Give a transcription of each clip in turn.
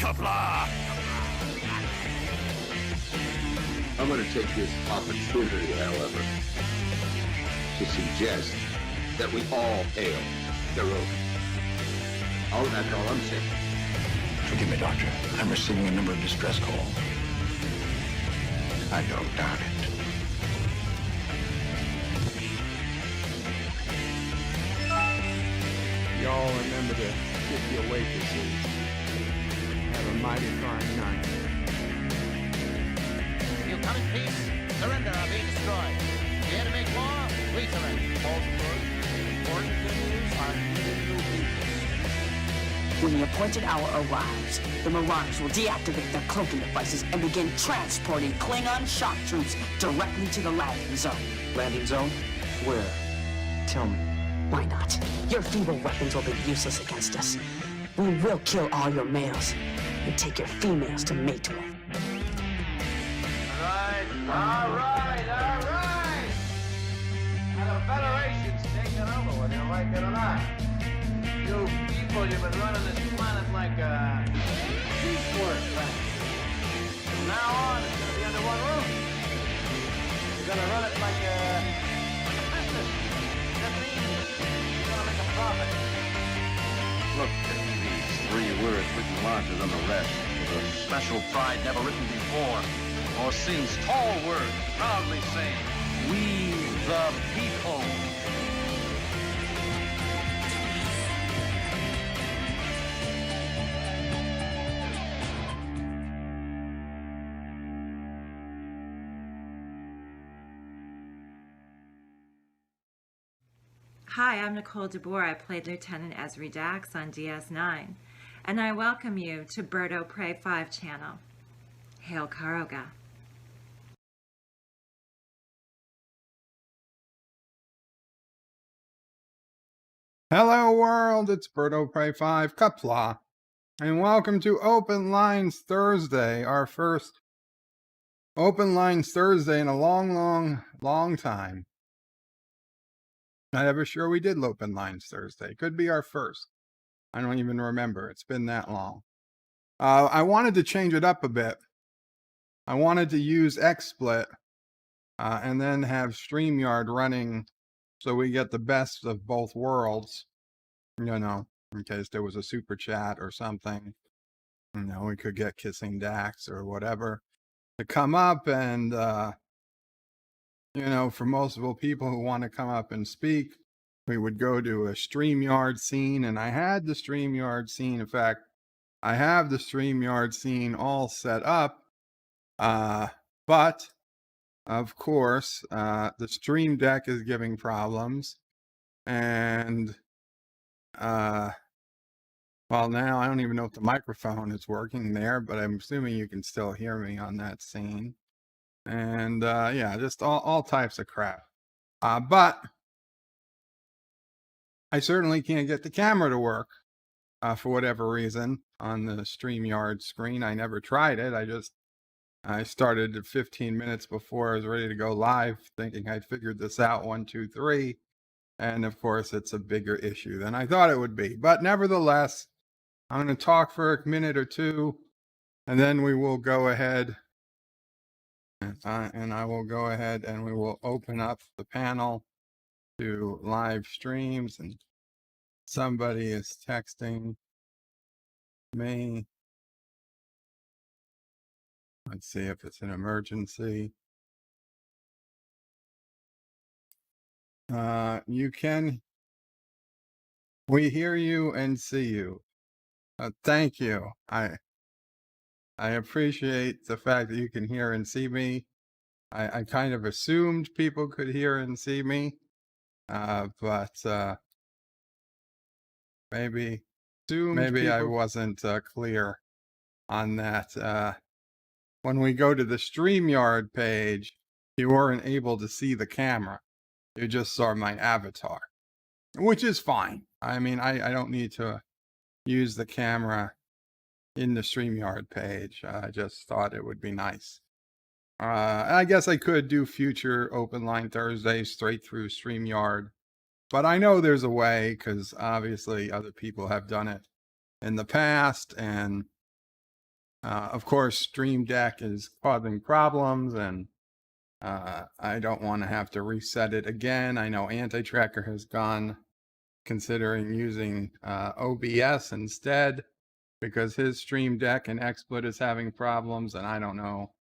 Qapla! I'm going to take this opportunity, however, to suggest that we all hail Caroga. Oh, that's all I'm saying. Forgive me, Doctor. I'm receiving a number of distress calls. I don't doubt it. Y'all remember to kick your waitresses. Have a mighty fine night. You come in peace, surrender or be destroyed. Here to make war, we surrender. Important news are new people. When the appointed hour arrives, the Marauders will deactivate their cloaking devices and begin transporting Klingon shock troops directly to the landing zone. Landing zone? Where? Tell me. Why not? Your feeble weapons will be useless against us. We will kill all your males and take your females to mate with. All right. Now the Federation's taking over, whether you like it or not. You people, you've been running this planet like a teamwork planet. From now on, it's going to be under one roof. You're going to run it like a business. That means you're going to make a profit. Look at these 3 words written larger than the rest, with a special pride never written before or since. Tall words, proudly saying, "We the people." Hi, I'm Nicole DeBoer. I played Lieutenant Ezri Dax on DS9, and I welcome you to Bird O' Prey 5 channel. Hail Caroga. Hello world, it's Bird O' Prey 5 Qapla, and welcome to Open Lines Thursday, our first Open Lines Thursday in a long time. Not ever sure we did Open Lines Thursday. Could be our first. I don't even remember. It's been that long. I wanted to change it up a bit. I wanted to use XSplit and then have StreamYard running so we get the best of both worlds, you know, in case there was a super chat or something. You know, we could get Kissing Dax or whatever to come up and, you know, for multiple people who want to come up and speak, we would go to a StreamYard scene, and I had the StreamYard scene. In fact, I have the StreamYard scene all set up, but of course, the Stream Deck is giving problems, and well, now I don't even know if the microphone is working there, but I'm assuming you can still hear me on that scene. And yeah, just all types of crap. But I certainly can't get the camera to work for whatever reason on the StreamYard screen. I never tried it. I started 15 minutes before I was ready to go live, thinking I'd figured this out 1, 2, 3. And of course, it's a bigger issue than I thought it would be. But nevertheless, I'm going to talk for a minute or two, and then we will go ahead. And I will go ahead and we will open up the panel to live streams. And somebody is texting me. Let's see if it's an emergency. We hear you and see you. Thank you. I appreciate the fact that you can hear and see me. I kind of assumed people could hear and see me, but maybe I wasn't clear on that. When we go to the StreamYard page, you weren't able to see the camera. You just saw my avatar, which is fine. I mean, I don't need to use the camera in the StreamYard page. I just thought it would be nice. I guess I could do future Open Line Thursdays straight through StreamYard, but I know there's a way because obviously other people have done it in the past, and Of course, Stream Deck is causing problems, and I don't want to have to reset it again. I know Anti-Tracker has gone considering using OBS instead because his Stream Deck and XSplit is having problems, and I don't know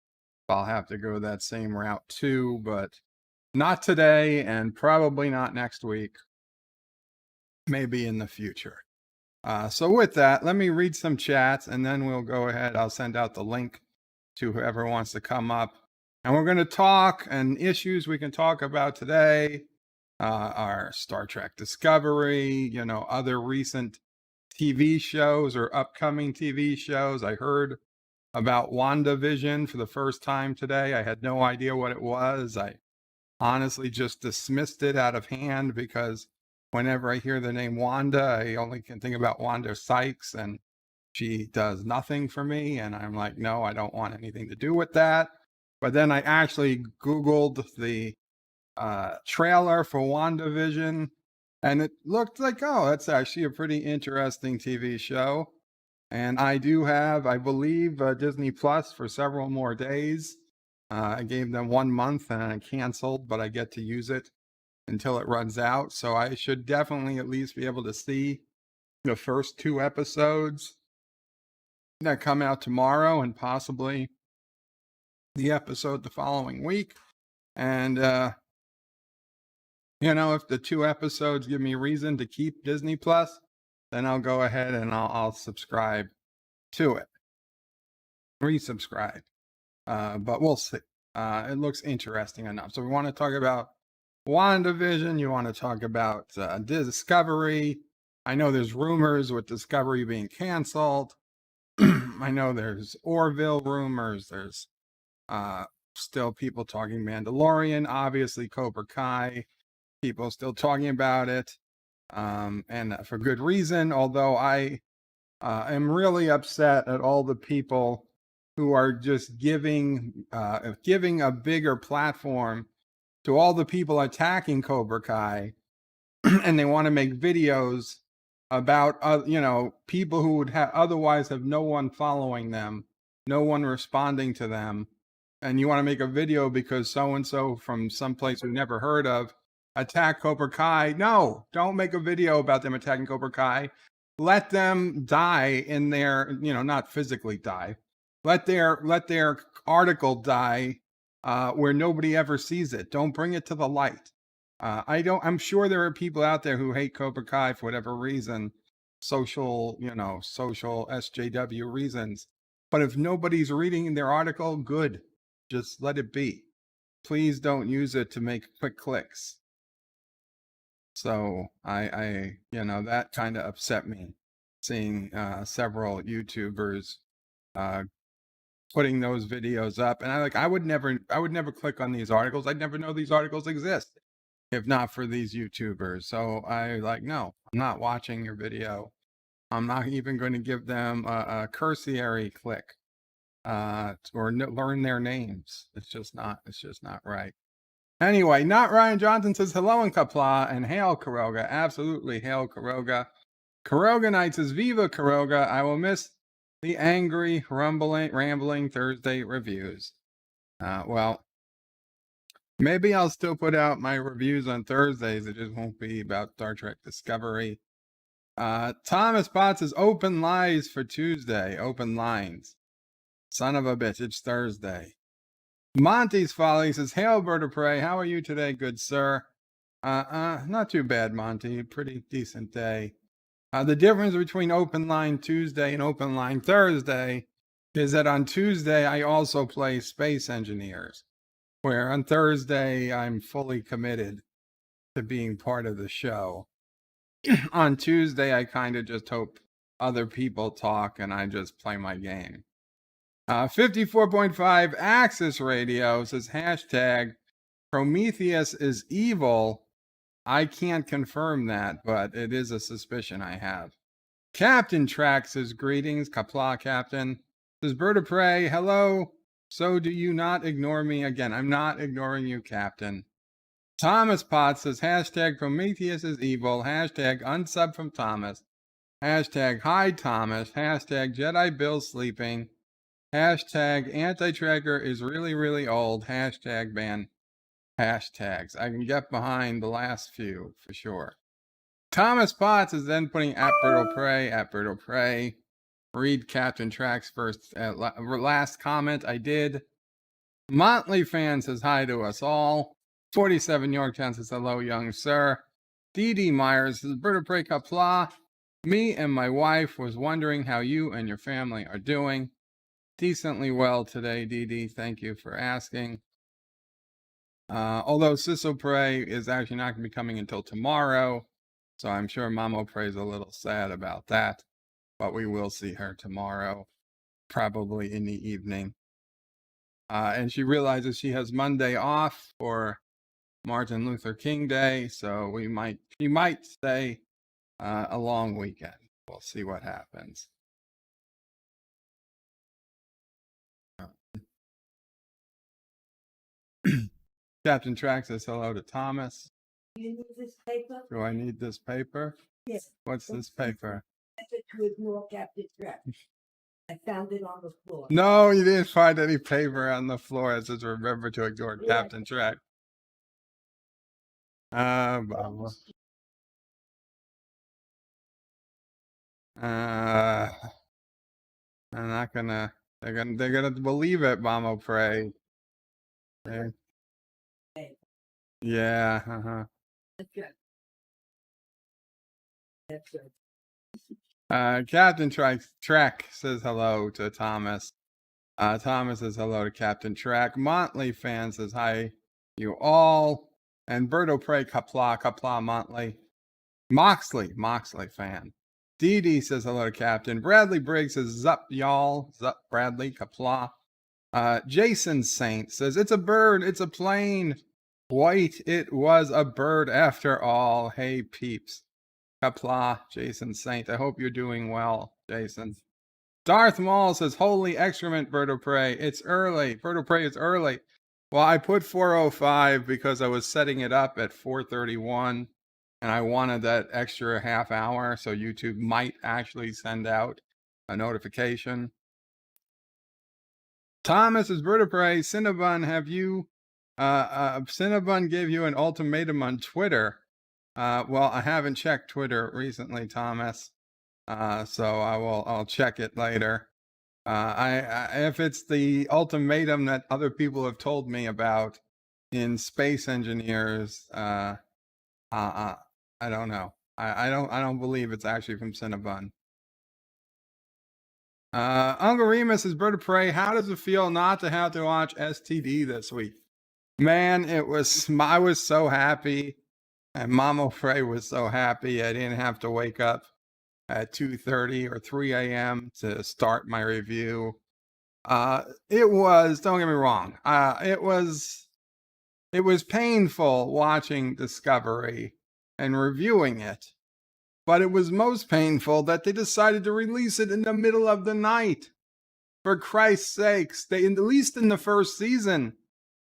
if I'll have to go that same route too, but not today and probably not next week. Maybe in the future. So with that, let me read some chats and then we'll go ahead. I'll send out the link to whoever wants to come up. And we're going to talk, and issues we can talk about today are Star Trek Discovery, other recent TV shows or upcoming TV shows. I heard about Wanda Vision for the first time today. I had no idea what it was. I honestly just dismissed it out of hand because whenever I hear the name Wanda, I only can think about Wanda Sykes, and she does nothing for me. And I'm like, no, I don't want anything to do with that. But then I actually Googled the trailer for Wanda Vision, and it looked like, oh, that's actually a pretty interesting TV show. And I do have, I believe, Disney Plus for several more days. I gave them 1 month and I canceled, but I get to use it until it runs out. So I should definitely at least be able to see the first 2 episodes that come out tomorrow and possibly the episode the following week. And, if the 2 episodes give me reason to keep Disney Plus, then I'll go ahead and I'll subscribe to it. Resubscribe. But we'll see. It looks interesting enough. So we want to talk about WandaVision. You want to talk about Discovery. I know there's rumors with Discovery being canceled. I know there's Orville rumors. There's still people talking Mandalorian. Obviously, Cobra Kai. People still talking about it. And for good reason. Although I am really upset at all the people who are just giving a bigger platform to all the people attacking Cobra Kai, and they want to make videos about people who would otherwise have no one following them, no one responding to them, and you want to make a video because so and so from someplace we never heard of attack Cobra Kai. No, don't make a video about them attacking Cobra Kai. Let them die in their, not physically die. Let their article die where nobody ever sees it. Don't bring it to the light. I'm sure there are people out there who hate Cobra Kai for whatever reason, social SJW reasons. But if nobody's reading their article, good. Just let it be. Please don't use it to make quick clicks. So I that kind of upset me, seeing several YouTubers putting those videos up, and I would never click on these articles. I'd never know these articles exist if not for these YouTubers. So no, I'm not watching your video. I'm not even going to give them a cursory click or learn their names. It's just not right. Anyway, Not Ryan Johnson says hello in Qapla and hail Caroga. Absolutely hail Caroga. Caroga Knight says Viva Caroga. I will miss the angry, rambling Thursday reviews. Well, maybe I'll still put out my reviews on Thursdays. It just won't be about Star Trek Discovery. Thomas Potts says open lies for Tuesday. Open lines. Son of a bitch, it's Thursday. Monty's Folly says, hail Bird of Prey. How are you today, good sir? Not too bad, Monty. Pretty decent day. The difference between Open Line Tuesday and Open Line Thursday is that on Tuesday, I also play Space Engineers, where on Thursday, I'm fully committed to being part of the show. On Tuesday, I kind of just hope other people talk and I just play my game. 54.5 Axis Radio says hashtag Prometheus is evil. I can't confirm that, but it is a suspicion I have. Captain Track says greetings, Qapla Captain. Says Bird of Prey, hello. So do you not ignore me again? I'm not ignoring you, Captain. Thomas Potts says hashtag Prometheus is evil. Hashtag unsub from Thomas. Hashtag hi Thomas. Hashtag Jedi Bill sleeping. Hashtag anti-tracker is really, really old. Hashtag ban hashtags. I can get behind the last few for sure. Thomas Potts is then putting at Berto Prey. Read Captain Track's first last comment. I did. Motley fan says hi to us all. 47 Yorktown says hello, young sir. Dee Myers says Berto Prey Qapla. Me and my wife was wondering how you and your family are doing. Decently well today, Dee. Thank you for asking. Although Sisso Prey is actually not going to be coming until tomorrow, so I'm sure Mamo Prey's a little sad about that. But we will see her tomorrow, probably in the evening. And she realizes she has Monday off for Martin Luther King Day, so she might stay a long weekend. We'll see what happens. Captain Track says hello to Thomas. Do you need this paper? Do I need this paper? Yes. What's this paper? To ignore Captain Track. I found it on the floor. No, you didn't find any paper on the floor. It says remember to ignore Captain Track. Blah. I'm not gonna. They're gonna believe it, Mamo Prey. Yeah. That's good. That's good. Captain Track says hello to Thomas. Thomas says hello to Captain Track. Montley fan says hi, you all. And Berto Prey Qapla Montley. Moxley fan. Dee says hello to Captain. Bradley Briggs says zup y'all. Zup Bradley Qapla. Jason Saint says it's a bird, it's a plane. White, it was a bird after all. Hey peeps. Qapla, Jason Saint. I hope you're doing well, Jason. Darth Maul says, holy excrement, Berto Prey. It's early. Berto Prey is early. Well, I put 4:05 because I was setting it up at 4:31 and I wanted that extra half hour so YouTube might actually send out a notification. Thomas is Berto Prey. Cinnabon, have you Cinnabon gave you an ultimatum on Twitter. Well, I haven't checked Twitter recently, Thomas. So I'll check it later. If it's the ultimatum that other people have told me about in Space Engineers, I don't know. I don't believe it's actually from Cinnabon. Uncle Remus is Berto Prey. How does it feel not to have to watch STD this week? Man, I was so happy, and Mamo Prey was so happy I didn't have to wake up at 2:30 or 3 a.m. to start my review. It was, don't get me wrong, it was painful watching Discovery and reviewing it, but it was most painful that they decided to release it in the middle of the night. For Christ's sakes, at least in the first season,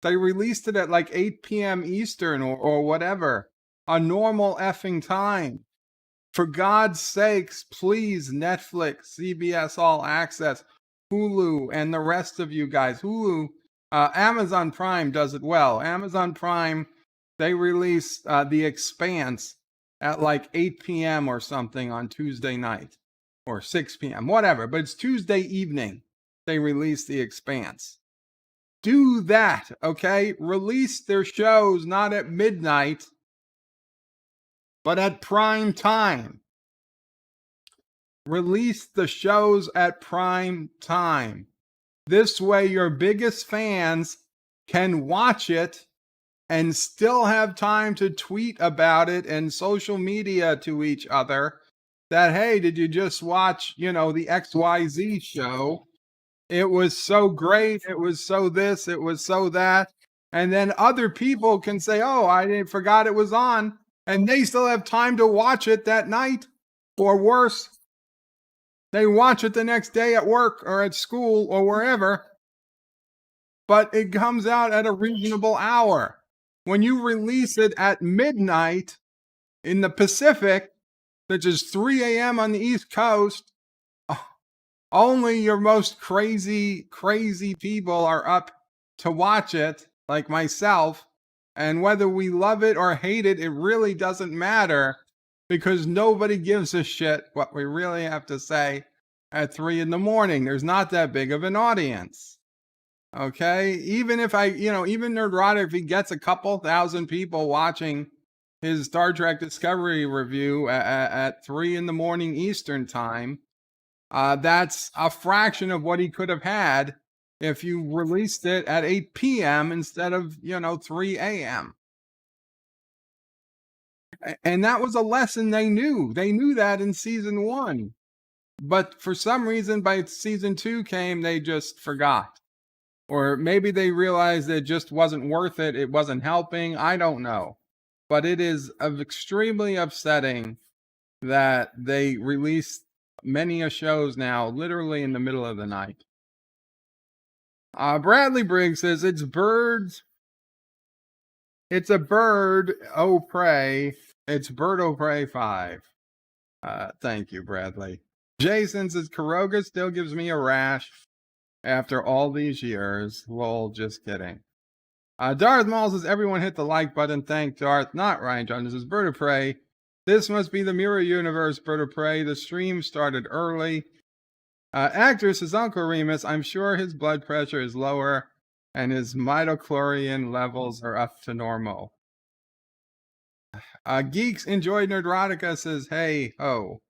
they released it at like 8 p.m. Eastern or whatever, a normal effing time. For God's sakes, please, Netflix, CBS All Access, Hulu, and the rest of you guys. Hulu, Amazon Prime does it well. Amazon Prime, they release The Expanse at like 8 p.m. or something on Tuesday night, or 6 p.m., whatever. But it's Tuesday evening they release The Expanse. Do that, okay? Release their shows not at midnight, but at prime time. Release the shows at prime time. This way your biggest fans can watch it and still have time to tweet about it and social media to each other that, hey, did you just watch, the XYZ show? It was so great. It was so this. It was so that. And then other people can say, oh, I forgot it was on. And they still have time to watch it that night. Or worse, they watch it the next day at work or at school or wherever. But it comes out at a reasonable hour. When you release it at midnight in the Pacific, which is 3 a.m. on the East Coast, Only your most crazy people are up to watch it, like myself. And whether we love it or hate it, it really doesn't matter because nobody gives a shit what we really have to say at 3 in the morning. There's not that big of an audience. Okay? Even if even Nerdrotic, if he gets a couple thousand people watching his Star Trek Discovery review at 3 in the morning Eastern time, that's a fraction of what he could have had if you released it at 8 p.m. instead of, 3 a.m. And that was a lesson they knew. They knew that in season 1. But for some reason, by season 2 came, they just forgot. Or maybe they realized it just wasn't worth it. It wasn't helping. I don't know. But it is extremely upsetting that they released many a shows now literally in the middle of the night. Bradley Briggs says it's birds. It's a bird, oh prey. It's Bird O' Prey 5. Thank you, Bradley. Jason says Caroga still gives me a rash after all these years. Lol, just kidding. Darth Maul says everyone hit the like button. Thank Darth. Not Ryan John. This is Bird of Prey. This must be the Mirror Universe, Bird of Prey. The stream started early. Actor says Uncle Remus, I'm sure his blood pressure is lower and his midichlorian levels are up to normal. Geeks Enjoy Nerdrotica says, hey, ho.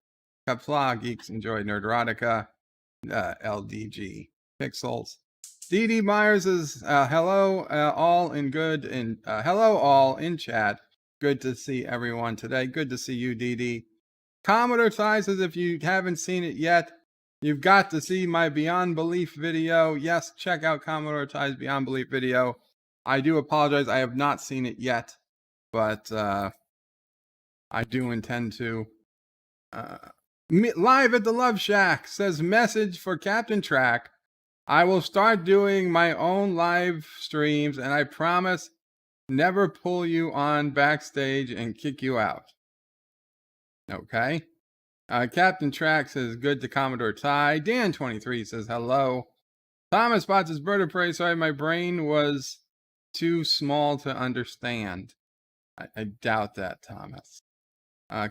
Qapla, Geeks Enjoy Nerdrotica. LDG. Pixels. DD Myers says, hello, all in good. And hello, all in chat. Good to see everyone today. Good to see you, DD. Commodore Ty says, if you haven't seen it yet, you've got to see my Beyond Belief video. Yes, check out Commodore Ty's Beyond Belief video. I do apologize. I have not seen it yet, but I do intend to. Live at the Love Shack says, message for Captain Track. I will start doing my own live streams, and I promise never pull you on backstage and kick you out. Okay. Captain Track says, good to Commodore Ty. Dan23 says, hello. Thomas Potts says, Bird of Prey, sorry, my brain was too small to understand. I doubt that, Thomas.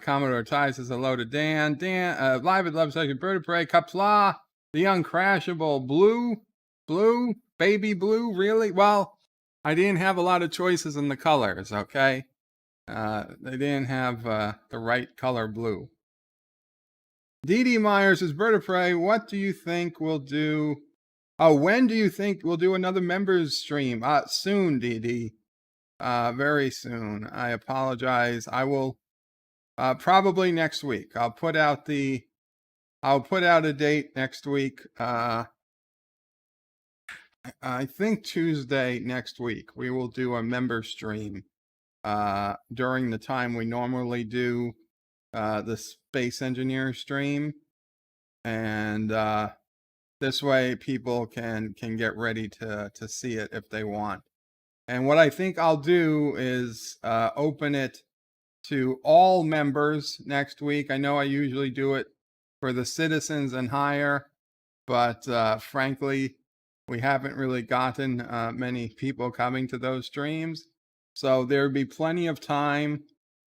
Commodore Ty says, hello to Dan. Dan, live at Love Section, Bird of Prey, Qapla, the uncrashable Blue, baby blue, really? Well, I didn't have a lot of choices in the colors, okay? They didn't have the right color blue. DD Myers says, Bird of Prey, what do you think we'll do? Oh, when do you think we'll do another members stream? Soon, DD. Very soon. I apologize. I will probably next week. I'll put out a date next week. I think Tuesday next week we will do a member stream during the time we normally do the Space Engineer stream, and this way people can get ready to see it if they want. And what I think I'll do is open it to all members next week. I know I usually do it for the citizens and higher, but frankly, we haven't really gotten many people coming to those streams. So there'll be plenty of time.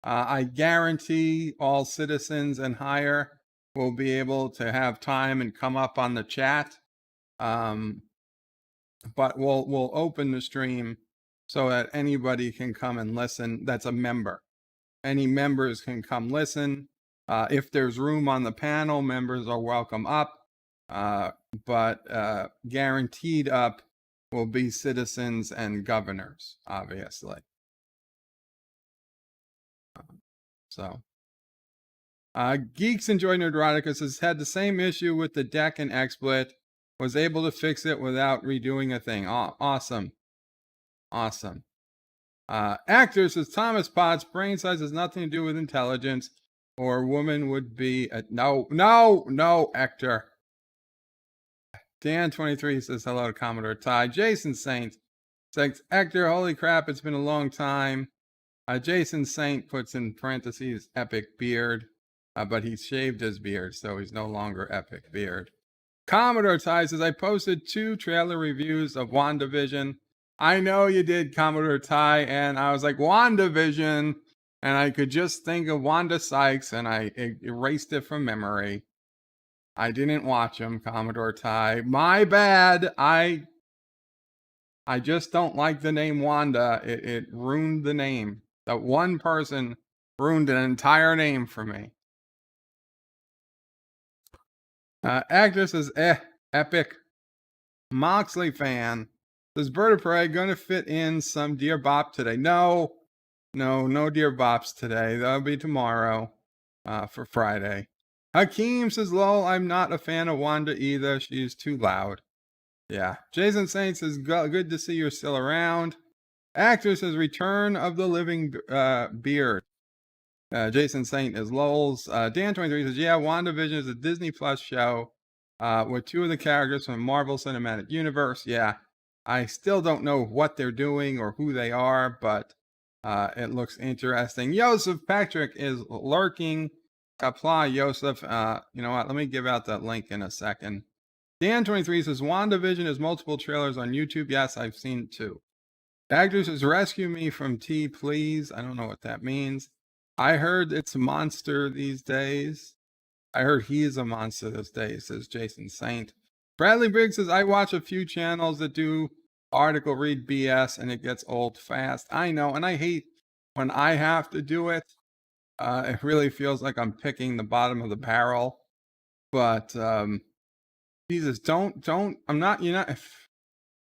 I guarantee all citizens and higher will be able to have time and come up on the chat. But we'll open the stream so that anybody can come and listen that's a member. Any members can come listen. If there's room on the panel, members are welcome up. But guaranteed up will be citizens and governors, obviously. Geeks Enjoy Nerdrotica says, had the same issue with the deck and XSplit, was able to fix it without redoing a thing. Awesome. Actor says, Thomas Potts, brain size has nothing to do with intelligence, or a woman would be no, Hector. Dan23 says, hello to Commodore Ty. Jason Saint says, Hector, holy crap, it's been a long time. Jason Saint puts in parentheses, epic beard, but he's shaved his beard, so he's no longer epic beard. Commodore Ty says, I posted 2 trailer reviews of Wanda Vision. I know you did, Commodore Ty, and I was like, Wanda Vision, and I could just think of Wanda Sykes, and I erased it from memory. I didn't watch them, Commodore Ty. My bad. I just don't like the name Wanda. It ruined the name. That one person ruined an entire name for me. Actress is epic. Moxley fan. Says Bird of Prey gonna fit in some Dear Bop today? No Dear Bops today. That'll be tomorrow for Friday. Hakeem says, lol, I'm not a fan of Wanda either. She's too loud. Yeah. Jason Saint says, good to see you're still around. Actor says, Return of the Living Beard. Jason Saint is lols. Dan23 says, yeah, WandaVision is a Disney Plus show with 2 of the characters from Marvel Cinematic Universe. Yeah. I still don't know what they're doing or who they are, but it looks interesting. Joseph Patrick is lurking. Qapla, Joseph. You know what? Let me give out that link in a second. Dan23 says, WandaVision is multiple trailers on YouTube. Yes, I've seen 2. Actor says, rescue me from T, please. I don't know what that means. I heard it's a monster these days. I heard he is a monster these days, says Jason Saint. Bradley Briggs says, I watch a few channels that do article read BS and it gets old fast. I know, and I hate when I have to do it. It really feels like I'm picking the bottom of the barrel. But Jesus, don't I'm not, if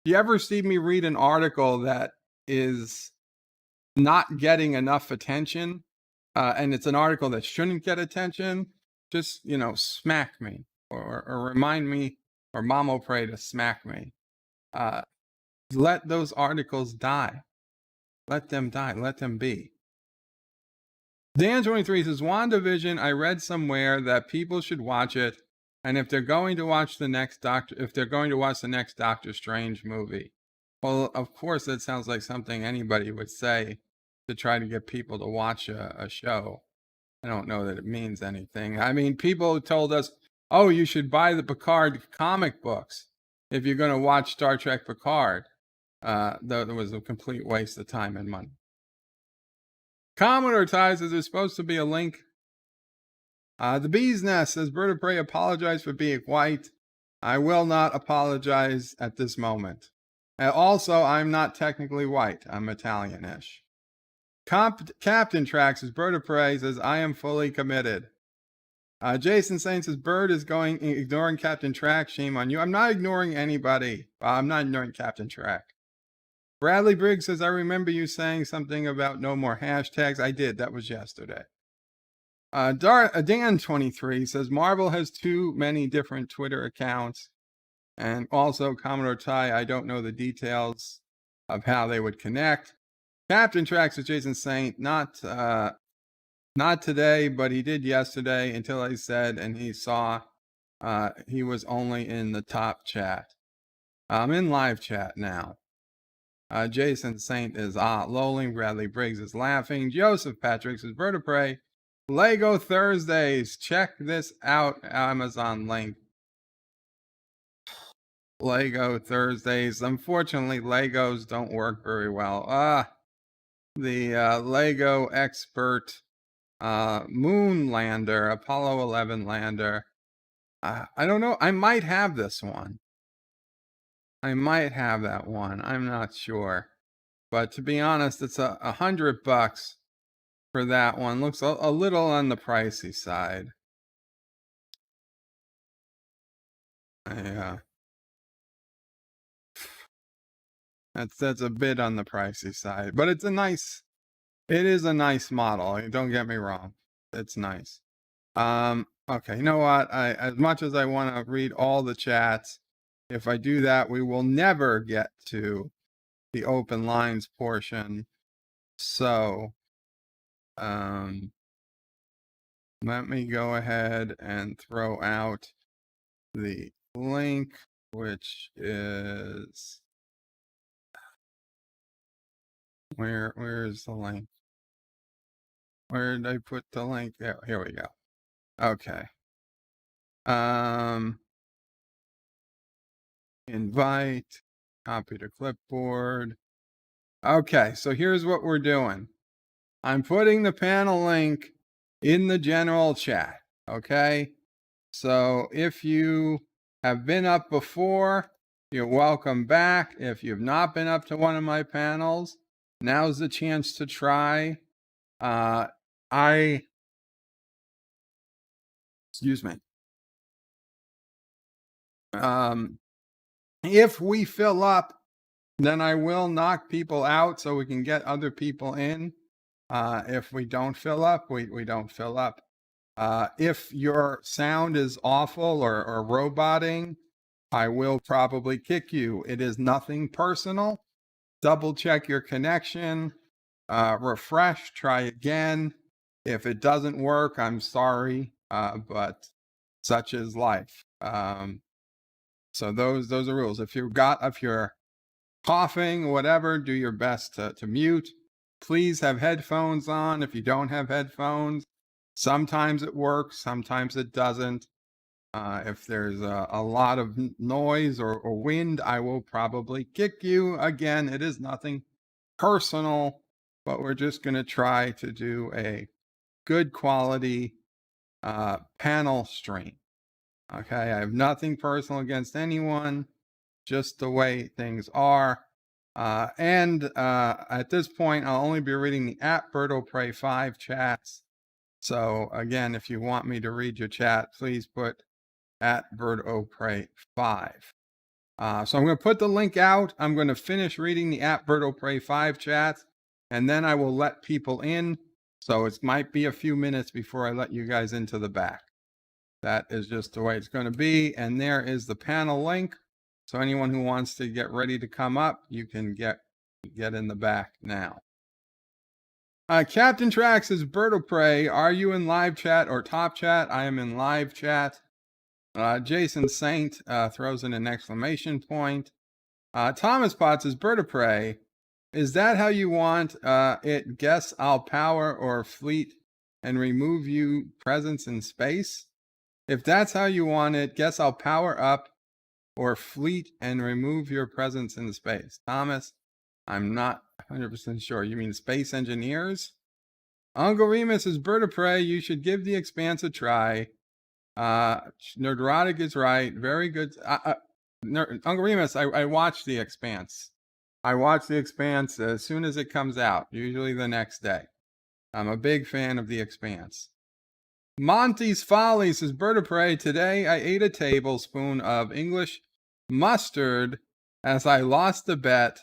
you ever see me read an article that is not getting enough attention, and it's an article that shouldn't get attention, just, smack me or remind me, or Mamo pray to smack me. Let those articles die. Let them die. Let them be. Dan23 says, WandaVision, I read somewhere that people should watch it, and if they're going to watch the next Doctor Strange movie. Well, of course, that sounds like something anybody would say to try to get people to watch a show. I don't know that it means anything. I mean, people told us, oh, you should buy the Picard comic books if you're going to watch Star Trek Picard. Though it was a complete waste of time and money. Commodore Ty says there's supposed to be a link. The Bee's Nest says, Bird of Prey, apologize for being white. I will not apologize at this moment. Also, I'm not technically white. I'm Italian-ish. Captain Track says, Bird of Prey says, I am fully committed. Jason Saint says, Bird is ignoring Captain Track. Shame on you. I'm not ignoring anybody. I'm not ignoring Captain Track. Bradley Briggs says, I remember you saying something about no more hashtags. I did. That was yesterday. Dan23 says, Marvel has too many different Twitter accounts. And also, Commodore Ty, I don't know the details of how they would connect. Captain Track says, Jason Saint, not today, but he did yesterday until I said, and he saw he was only in the top chat. I'm in live chat now. Jason Saint is lolling. Bradley Briggs is laughing. Joseph Patrick says, Bird of Prey, Lego Thursdays. Check this out. Amazon link. Lego Thursdays. Unfortunately, Legos don't work very well. The Lego expert moon lander, Apollo 11 lander. I don't know. I might have this one. I might have that one. I'm not sure. But to be honest, it's $100 for that one. Looks a little on the pricey side. Yeah. That's a bit on the pricey side, but it is a nice model. Don't get me wrong. It's nice. Okay, you know what? As much as I want to read all the chats, if I do that, we will never get to the open lines portion. So, let me go ahead and throw out the link, which is where is the link? Where did I put the link? There, here we go. Okay. invite, copy to clipboard. Okay, so here's what we're doing. I'm putting the panel link in the general chat, okay? So if you have been up before, you're welcome back. If you've not been up to one of my panels, now's the chance to try. Excuse me. If we fill up, then I will knock people out so we can get other people in. If we don't fill up, we don't fill up. If your sound is awful or roboting, I will probably kick you. It is nothing personal. Double check your connection, refresh, try again. If it doesn't work, I'm sorry, but such is life. So those are rules. If you're coughing, whatever, do your best to mute. Please have headphones on. If you don't have headphones, sometimes it works, sometimes it doesn't. If there's a lot of noise or wind, I will probably kick you. Again, it is nothing personal, but we're just going to try to do a good quality panel stream. Okay, I have nothing personal against anyone, just the way things are. And at this point, I'll only be reading the @BirdoPray 5 chats. So again, if you want me to read your chat, please put @BirdoPray 5. So I'm going to put the link out. I'm going to finish reading the @BirdoPray 5 chats, and then I will let people in. So it might be a few minutes before I let you guys into the back. That is just the way it's going to be. And there is the panel link. So anyone who wants to get ready to come up, you can get in the back now. Captain Trax says, BirdoPray, are you in live chat or top chat? I am in live chat. Jason Saint throws in an exclamation point. Thomas Potts says, BirdoPray, is that how you want it? Guess I'll power or fleet and remove you presence in space? If that's how you want it, guess I'll power up or fleet and remove your presence in space. Thomas, I'm not 100% sure. You mean space engineers? Uncle Remus is BirdoPray. You should give the Expanse a try. Nerdrotic is right. Very good. Uncle Remus, I watched the Expanse. I watch the Expanse as soon as it comes out, usually the next day. I'm a big fan of the Expanse. Monty's Folly says, BirdoPray, today I ate a tablespoon of English mustard as I lost the bet.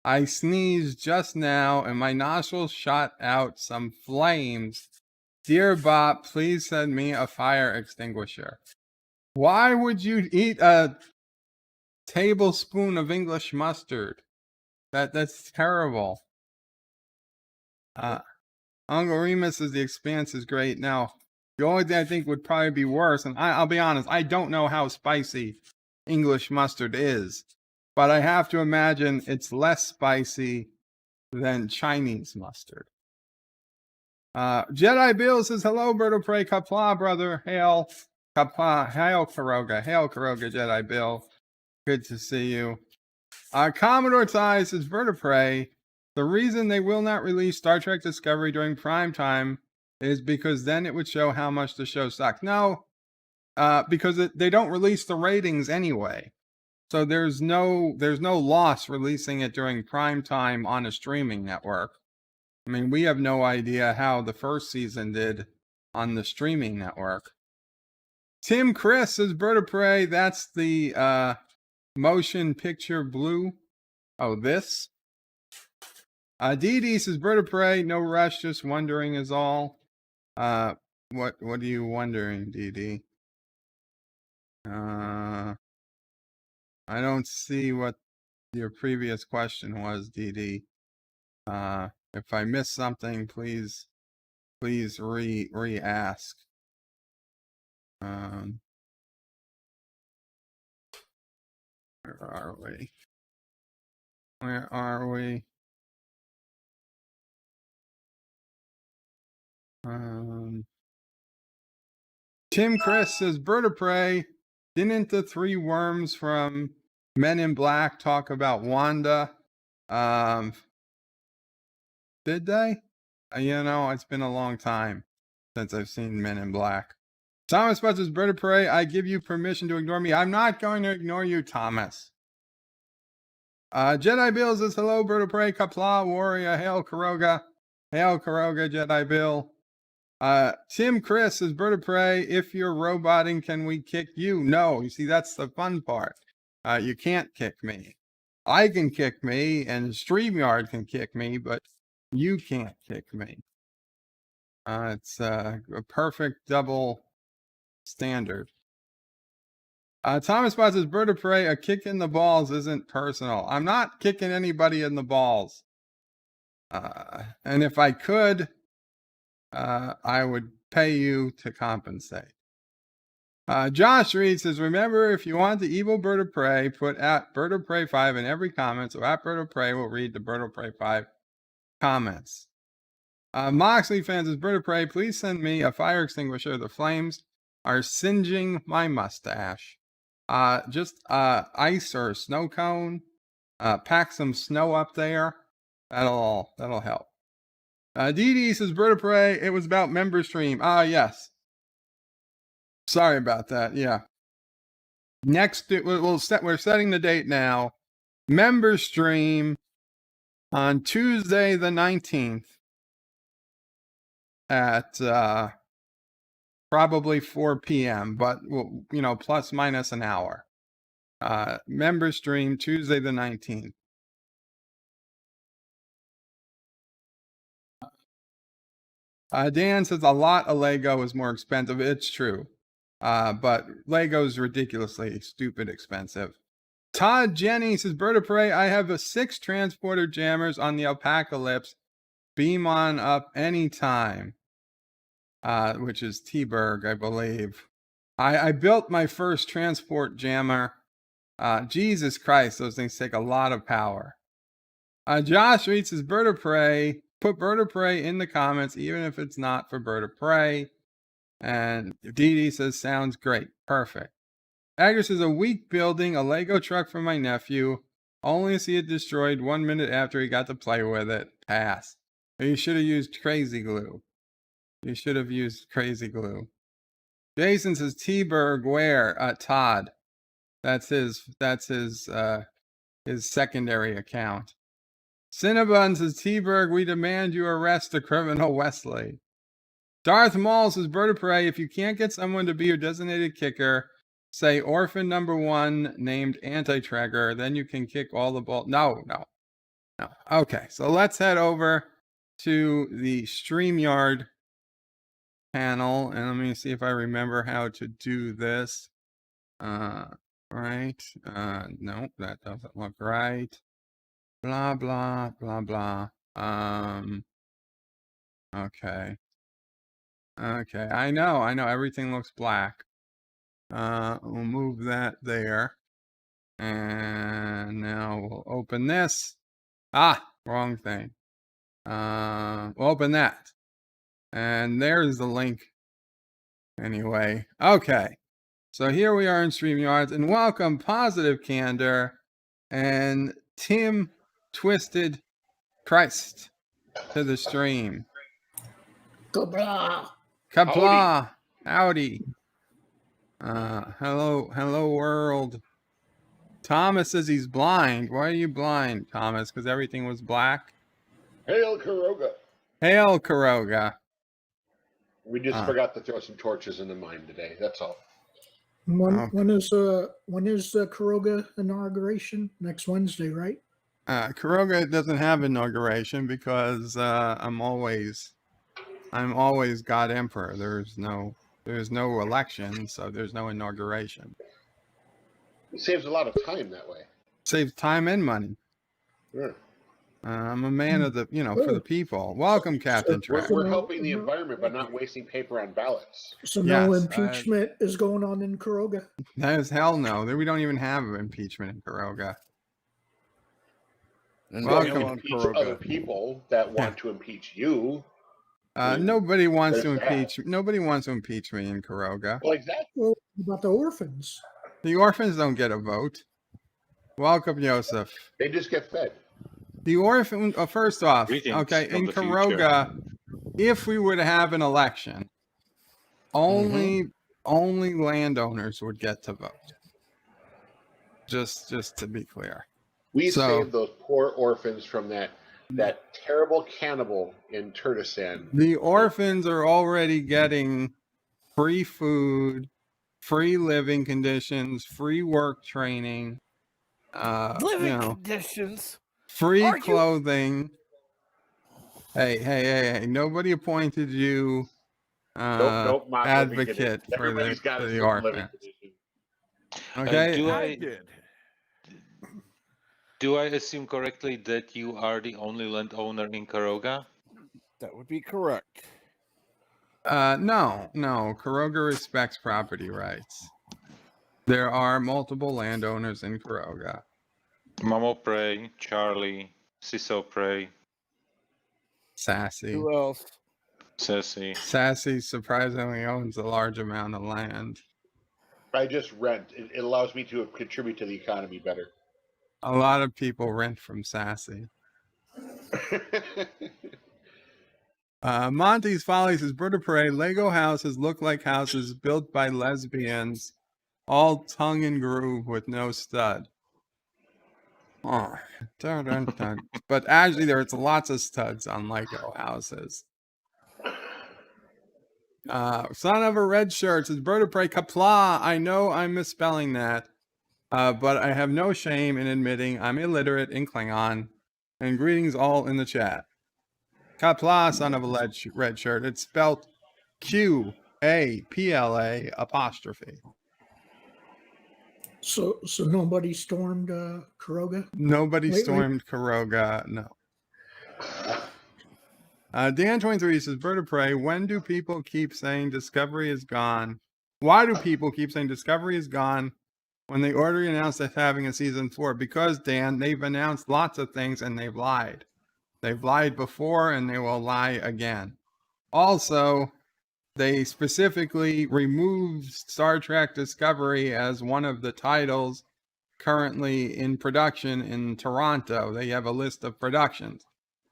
I sneezed just now and my nostrils shot out some flames. Dear Bob, please send me a fire extinguisher. Why would you eat a tablespoon of English mustard? That's terrible. Uncle Remus says the Expanse is great. Now, the only thing I think would probably be worse, and I'll be honest, I don't know how spicy English mustard is, but I have to imagine it's less spicy than Chinese mustard. Jedi Bill says, hello, BirdoPray, Qapla, brother. Hail, Qapla, hail, Caroga. Hail, Caroga, Jedi Bill. Good to see you. Commodore Ty says, BirdoPray, the reason they will not release Star Trek Discovery during prime time is because then it would show how much the show sucks. No, because they don't release the ratings anyway. So there's no loss releasing it during prime time on a streaming network. I mean, we have no idea how the first season did on the streaming network. Tim Chris says, BirdoPray, that's the motion picture blue. Oh, this? Dee Dee says, BirdoPray, no rush, just wondering is all. What are you wondering, Dee Dee? I don't see what your previous question was, Dee Dee. If I missed something, please re-ask. Where are we? Where are we? Tim Chris says, BirdoPray, didn't the three worms from Men in Black talk about Wanda. Did they? You know, it's been a long time since I've seen Men in Black. Thomas Buzz's Bird of Prey, I give you permission to ignore me. I'm not going to ignore you, Thomas. Jedi Bill says, hello, Bird of Prey, Qapla, Warrior, hail, Caroga. Hail, Caroga, Jedi Bill. Tim Chris says, Bird of Prey, if you're roboting, can we kick you? No, you see, that's the fun part. You can't kick me. I can kick me, and StreamYard can kick me, but you can't kick me. It's a perfect double standard. Thomas Bot says, Bird of Prey, a kick in the balls isn't personal. I'm not kicking anybody in the balls. And if I could, I would pay you to compensate. Josh Reed says, remember, if you want the evil Bird of Prey, put at Bird of Prey 5 in every comment, so at Bird of Prey will read the Bird of Prey 5 comments. Moxley fans says, Bird of Prey, please send me a fire extinguisher. The flames are singeing my mustache. Just ice or a snow cone. Pack some snow up there. That'll help. Dee Dee says, Bird of Prey, it was about member stream. Yes. Sorry about that. Yeah. Next, we're setting the date now. Member stream on Tuesday the 19th at probably 4 p.m., but you know, plus minus an hour. Member stream Tuesday the 19th. Dan says a lot of Lego is more expensive. It's true. But Lego's ridiculously stupid expensive. Todd Jenny says, Bird of Prey, I have 6 transporter jammers on the Apocalypse. Beam on up anytime. Which is T-Berg, I believe. I built my first transport jammer. Jesus Christ, those things take a lot of power. Josh Reed says, Bird of Prey, put Bird of Prey in the comments, even if it's not for Bird of Prey. And Dee Dee says, sounds great. Perfect. Agger says, a week building a Lego truck for my nephew. Only to see it destroyed 1 minute after he got to play with it. Pass. You should have used crazy glue. You should have used crazy glue. Jason says, T-Berg, where? Todd. That's his secondary account. Cinnabon says, T-Berg, we demand you arrest the criminal Wesley. Darth Maul says, Bird of Prey, if you can't get someone to be your designated kicker, say orphan number 1 named Anti-Trigger, then you can kick all the balls. No. Okay, so let's head over to the StreamYard panel, and let me see if I remember how to do this. Right. No, that doesn't look right. Blah, blah, blah, blah. Okay. Okay, I know, everything looks black. We'll move that there. And now we'll open this. Wrong thing. We'll open that. And there's the link. Anyway, okay. So here we are in StreamYards, and welcome Positive Candor and Tim Twisted Christ to the stream. Qapla. Qapla. Howdy. Hello world. Thomas says he's blind. Why are you blind, Thomas? Because everything was black? Hail, Caroga. Hail, Caroga. We just forgot to throw some torches in the mine today. That's all. When is Caroga inauguration? Next Wednesday, right? Caroga doesn't have inauguration because I'm always God Emperor. There's no election, so there's no inauguration. It saves a lot of time that way. Saves time and money. Sure. I'm a man of the, for the people. Welcome, Captain Trek. We're helping the environment by not wasting paper on ballots. So no impeachment is going on in Caroga? That is hell no. We don't even have impeachment in Caroga. And welcome, impeach other people that want to impeach you. Nobody wants to impeach. Nobody wants to impeach me in Caroga. Well, exactly. Well, about the orphans. The orphans don't get a vote. Welcome, Joseph. They just get fed. The orphan, first off, Greetings okay, from in the future. Caroga, if we were to have an election, only landowners would get to vote. Just to be clear. We So- saved those poor orphans from that terrible cannibal in Turtistan. The orphans are already getting free food, free living conditions, free work training, conditions. free clothing. Hey! Nobody appointed you Nope, not advocate for Everybody's got the a living orphan. condition. Okay. Do I assume correctly that you are the only landowner in Caroga? That would be correct. No. Caroga respects property rights. There are multiple landowners in Caroga. Mamo Prey, Charlie, Ciso Prey, Sassy. Who else? Sassy. Sassy surprisingly owns a large amount of land. I just rent. It allows me to contribute to the economy better. A lot of people rent from Sassy. Monty's Follies is Bird of Prey. Lego houses look like houses built by lesbians, all tongue and groove with no stud. Oh, dun, dun, dun. But actually, there's lots of studs on Lego houses. Son of a red shirt says Bird of Prey Qapla. I know I'm misspelling that, but I have no shame in admitting I'm illiterate in Klingon. And greetings all in the chat. Qapla, son of a red shirt. It's spelled Qapla apostrophe. So nobody stormed Caroga? Nobody Lately? stormed Caroga, no. Dan23 says, Bird of Prey, when do people keep saying Discovery is gone? Why do people keep saying Discovery is gone when they already announced that having a season 4? Because, Dan, they've announced lots of things and they've lied. They've lied before and they will lie again. Also, they specifically removed Star Trek Discovery as one of the titles currently in production in Toronto. They have a list of productions.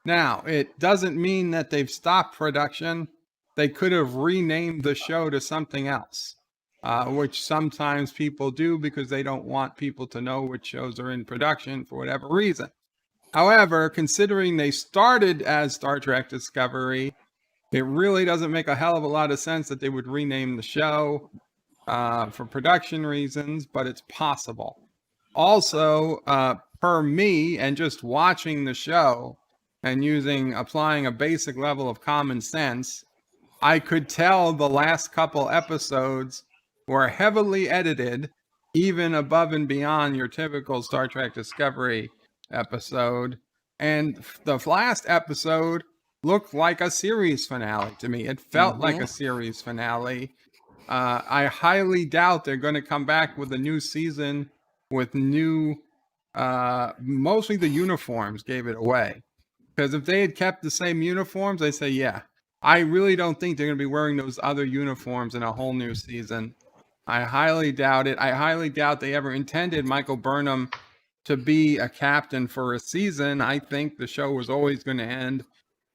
Now, it doesn't mean that they've stopped production. They could have renamed the show to something else, which sometimes people do because they don't want people to know which shows are in production for whatever reason. However, considering they started as Star Trek Discovery, it really doesn't make a hell of a lot of sense that they would rename the show for production reasons, but it's possible. Also, per me and just watching the show and applying a basic level of common sense, I could tell the last couple episodes were heavily edited, even above and beyond your typical Star Trek Discovery episode. And the last episode looked like a series finale to me. It felt like a series finale. I highly doubt they're going to come back with a new season with new, mostly the uniforms gave it away. Because if they had kept the same uniforms, I'd say, yeah. I really don't think they're going to be wearing those other uniforms in a whole new season. I highly doubt it. I highly doubt they ever intended Michael Burnham to be a captain for a season. I think the show was always going to end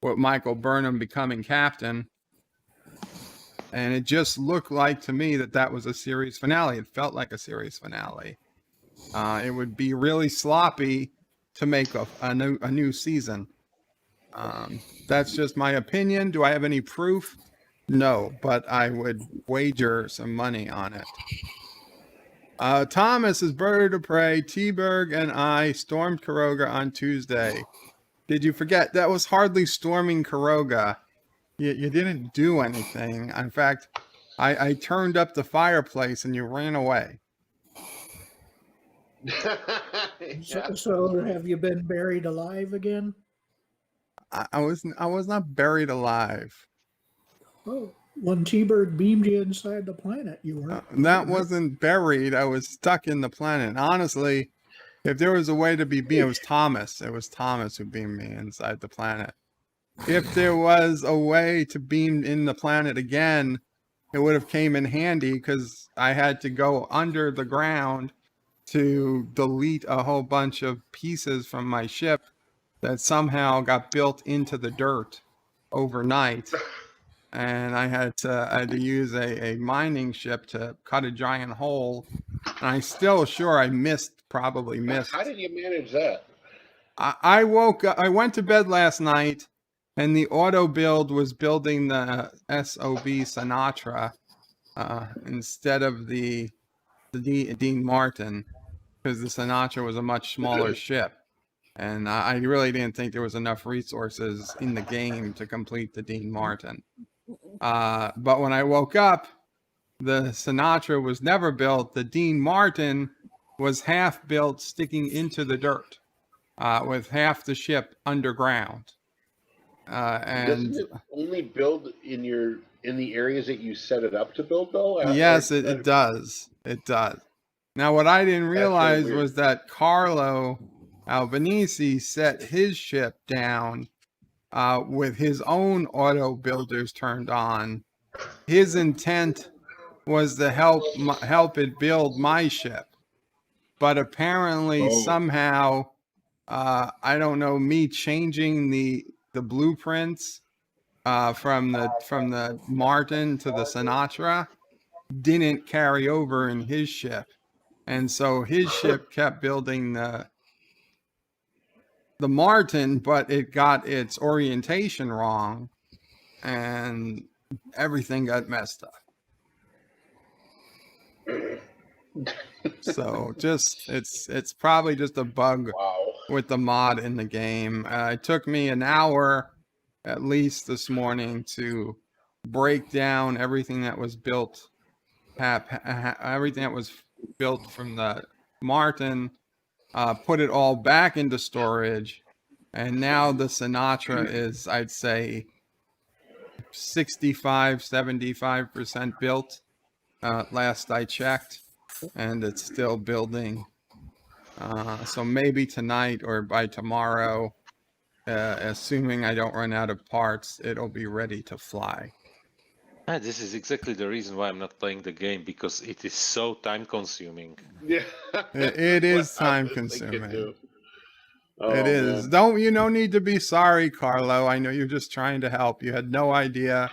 with Michael Burnham becoming captain. And it just looked like to me that was a series finale. It felt like a series finale. It would be really sloppy to make a new season. That's just my opinion. Do I have any proof? No, but I would wager some money on it. Thomas is Bird of Prey. T-Berg and I stormed Caroga on Tuesday. Did you forget? That was hardly storming Caroga. You didn't do anything. In fact, I turned up the fireplace and you ran away. So have you been buried alive again? I was not buried alive. Oh, when T-Bird beamed you inside the planet, you were. That wasn't buried. I was stuck in the planet. Honestly, if there was a way to be beamed, it was Thomas. It was Thomas who beamed me inside the planet. If there was a way to beam in the planet again, it would have came in handy because I had to go under the ground to delete a whole bunch of pieces from my ship that somehow got built into the dirt overnight. And I had to use a mining ship to cut a giant hole. And I'm still sure I probably missed. How did you manage that? I woke up, I went to bed last night, and the auto build was building the SOB Sinatra instead of the Dean Martin, because the Sinatra was a much smaller ship. And I really didn't think there was enough resources in the game to complete the Dean Martin. But when I woke up, the Sinatra was never built. The Dean Martin was half built, sticking into the dirt, with half the ship underground. And doesn't it only build in the areas that you set it up to build, though? yes, it does. It does. Now, what I didn't realize really was that Carlo Albanese set his ship down with his own auto builders turned on. His intent was to help it build my ship, but apparently somehow, I don't know, me changing the blueprints from the Martin to the Sinatra didn't carry over in his ship, and so his ship kept building the Martin, but it got its orientation wrong, and everything got messed up. So it's probably just a bug with the mod in the game. It took me an hour at least this morning to break down everything that was built, everything that was built from the Martin, put it all back into storage, and now the Sinatra is, I'd say, 65-75% built, last I checked, and it's still building. So maybe tonight or by tomorrow, assuming I don't run out of parts, it'll be ready to fly. This is exactly the reason why I'm not playing the game, because it is so time consuming. Yeah, it is time consuming. Oh, it is. Man. You don't need to be sorry, Carlo. I know you're just trying to help. You had no idea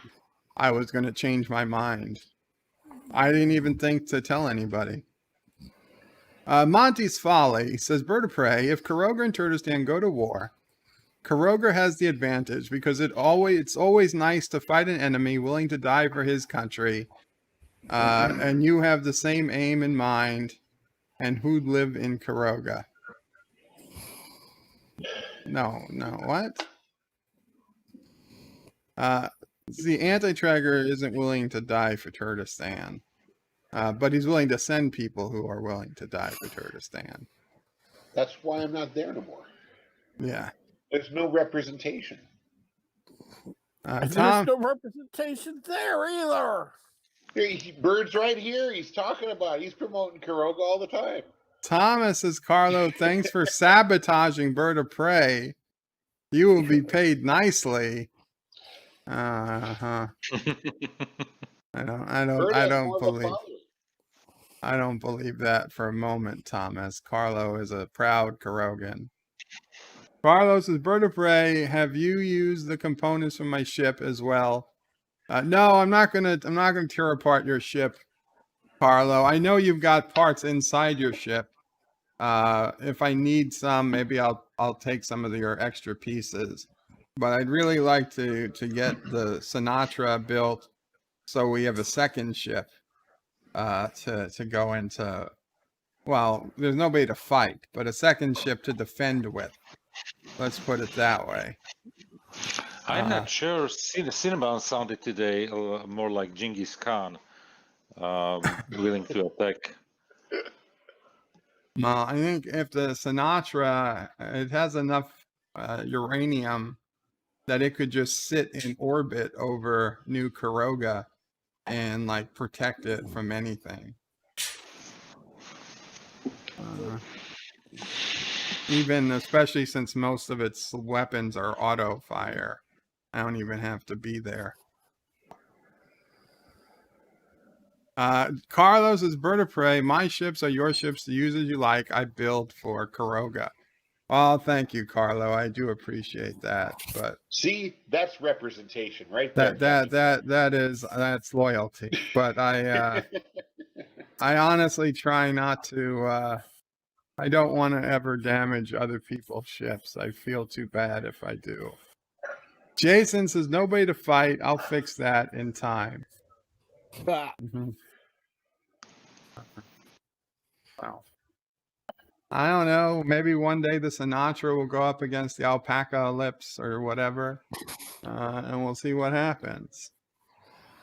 I was going to change my mind. I didn't even think to tell anybody. Monty's Folly says, Bird of Prey, if Caroga and Turtestan go to war, Caroga has the advantage because it's always nice to fight an enemy willing to die for his country. And you have the same aim in mind. And who'd live in Caroga? No, what? The anti-tracker isn't willing to die for Turtestan. But he's willing to send people who are willing to die for Turtestan. That's why I'm not there no more. Yeah. There's no representation. There's no representation there either. Bird's right here. He's talking about it. He's promoting Caroga all the time. Thomas says, Carlo, thanks for sabotaging Bird of Prey. You will be paid nicely. I don't believe that for a moment, Thomas. Carlo is a proud Carogan. Carlos says, Bird of Prey, have you used the components from my ship as well? No, I'm not gonna tear apart your ship, Carlo. I know you've got parts inside your ship. If I need some, maybe I'll take some of your extra pieces. But I'd really like to get the Sinatra built so we have a second ship to go into. Well, there's nobody to fight, but a second ship to defend with. Let's put it that way. I'm not sure. Cinnabon sounded today more like Genghis Khan, willing to attack. I think if the Sinatra, it has enough uranium that it could just sit in orbit over New Caroga and like protect it from anything. Even especially since most of its weapons are auto fire, I don't even have to be there. Carlos is Bird of Prey. My ships are your ships to use as you like. I build for Caroga. Well, thank you, Carlo. I do appreciate that. But see, that's representation right there. That's loyalty. But I honestly try not to. I don't want to ever damage other people's ships. I feel too bad if I do. Jason says nobody to fight. I'll fix that in time. Mm-hmm. Wow. I don't know. Maybe one day the Sinatra will go up against the alpaca lips or whatever, and we'll see what happens.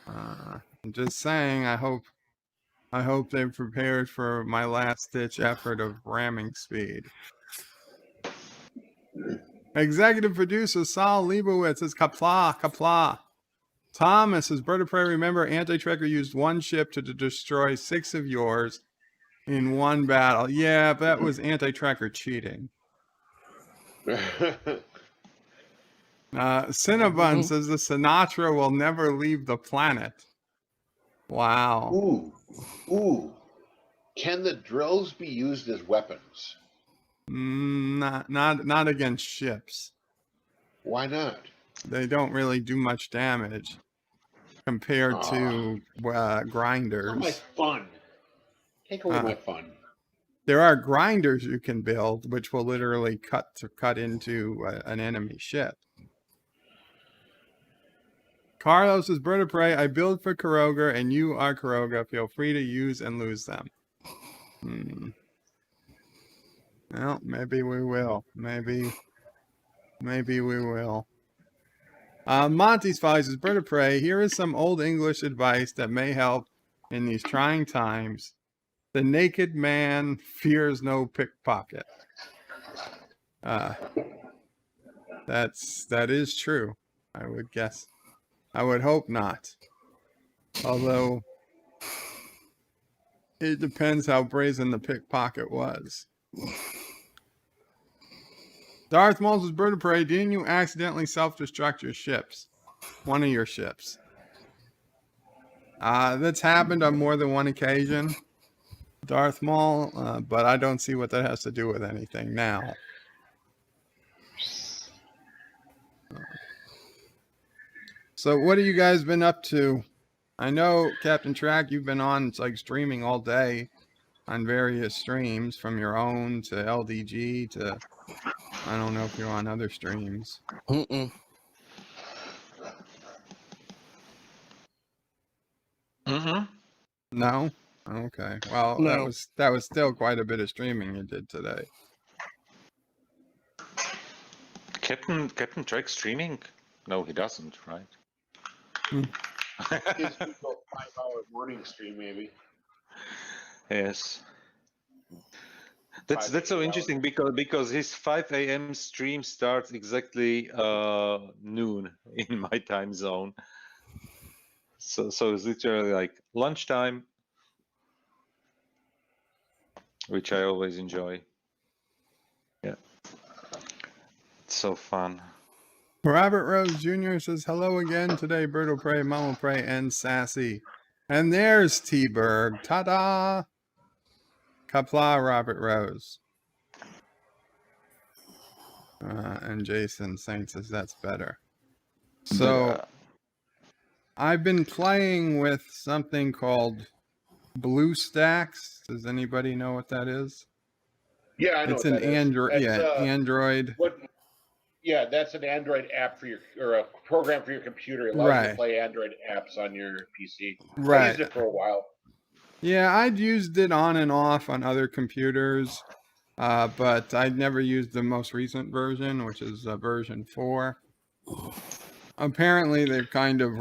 I'm just saying. I hope they've prepared for my last-ditch effort of ramming speed. Executive producer Saul Leibowitz says Qapla, Qapla. Thomas says Bird of Prey. Remember, Anti-Trekker used one ship to destroy 6 of yours in one battle. Yeah, but that was Anti-Trekker cheating. Cinnabon says the Sinatra will never leave the planet. Wow. Ooh. Can the drills be used as weapons? Not against ships. Why not? They don't really do much damage compared to grinders. Not my fun. Take away my fun. There are grinders you can build, which will literally cut into an enemy ship. Carlos is Bird of Prey. I build for Caroga, and you are Caroga. Feel free to use and lose them. Well, maybe we will. Maybe we will. Monty's Follies is Bird of Prey. Here is some old English advice that may help in these trying times. The naked man fears no pickpocket. That is true. I would guess. I would hope not. Although it depends how brazen the pickpocket was. Darth Maul's Bird of Prey. Didn't you accidentally self-destruct your ships? One of your ships. That's happened on more than one occasion, Darth Maul, but I don't see what that has to do with anything now. So what have you guys been up to? I know, Captain Track, you've been on, it's like streaming all day on various streams, from your own to LDG to, I don't know if you're on other streams. No? Okay. Well, No. that was still quite a bit of streaming you did today. Captain Track streaming? No, he doesn't, right? His usual 5-hour morning stream, maybe. Yes. That's so interesting because his 5 a.m. stream starts exactly noon in my time zone. So it's literally like lunchtime, which I always enjoy. Yeah. It's so fun. Robert Rose Jr. says, hello again today, Bird will Prey, Mom will Prey, and Sassy. And there's T-Berg. Ta-da! Qapla, Robert Rose. And Jason Saint says that's better. So, I've been playing with something called BlueStacks. Does anybody know what that is? Yeah, I know it's what an that is. Android. That's, Yeah, Android. Yeah, that's an Android app for or a program for your computer. It allows you to play Android apps on your PC. Right. I used it for a while. Yeah, I'd used it on and off on other computers, but I'd never used the most recent version, which is version 4. Apparently, they've kind of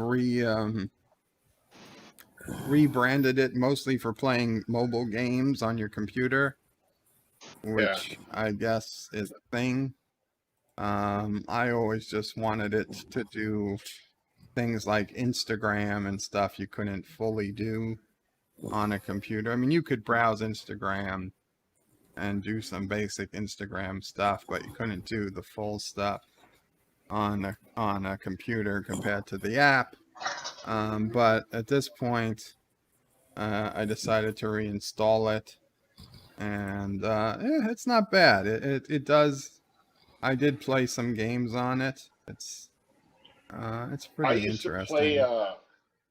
rebranded it mostly for playing mobile games on your computer, which I guess is a thing. I always just wanted it to do things like Instagram and stuff you couldn't fully do on a computer. I mean, you could browse Instagram and do some basic Instagram stuff, but you couldn't do the full stuff on a computer compared to the app. But at this point, I decided to reinstall it, and it's not bad. It does. I did play some games on it. It's pretty interesting.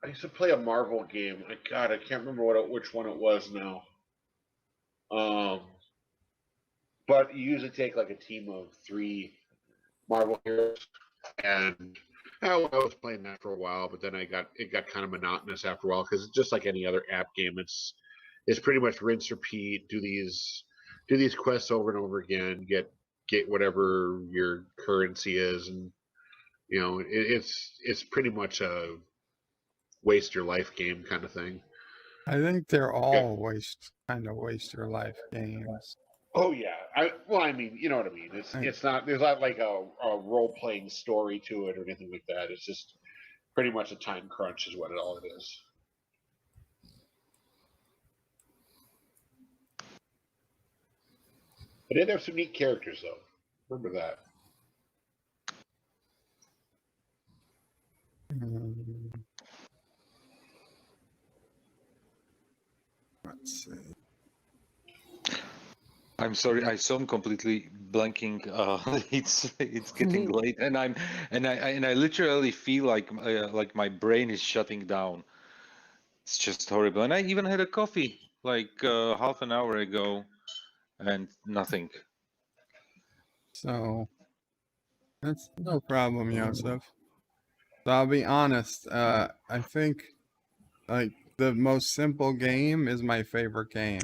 I used to play a Marvel game. God, I can't remember which one it was now. But you usually take like a team of 3 Marvel heroes, and I was playing that for a while, but then it got kind of monotonous after a while because it's just like any other app game. It's pretty much rinse repeat. Do these quests over and over again. Get whatever your currency is, and it's pretty much a waste your life game kind of thing. I think they're all waste your life games. Oh yeah, I mean, you know what I mean. It's not, there's not like a role playing story to it or anything like that. It's just pretty much a time crunch is what all it is. But it did have some neat characters though. Remember that. Let's see. I'm sorry, I saw him completely blanking. It's getting late, and I literally feel like my brain is shutting down. It's just horrible. And I even had a coffee like half an hour ago, and nothing. So that's no problem, Joseph. So I'll be honest. I think like the most simple game is my favorite game.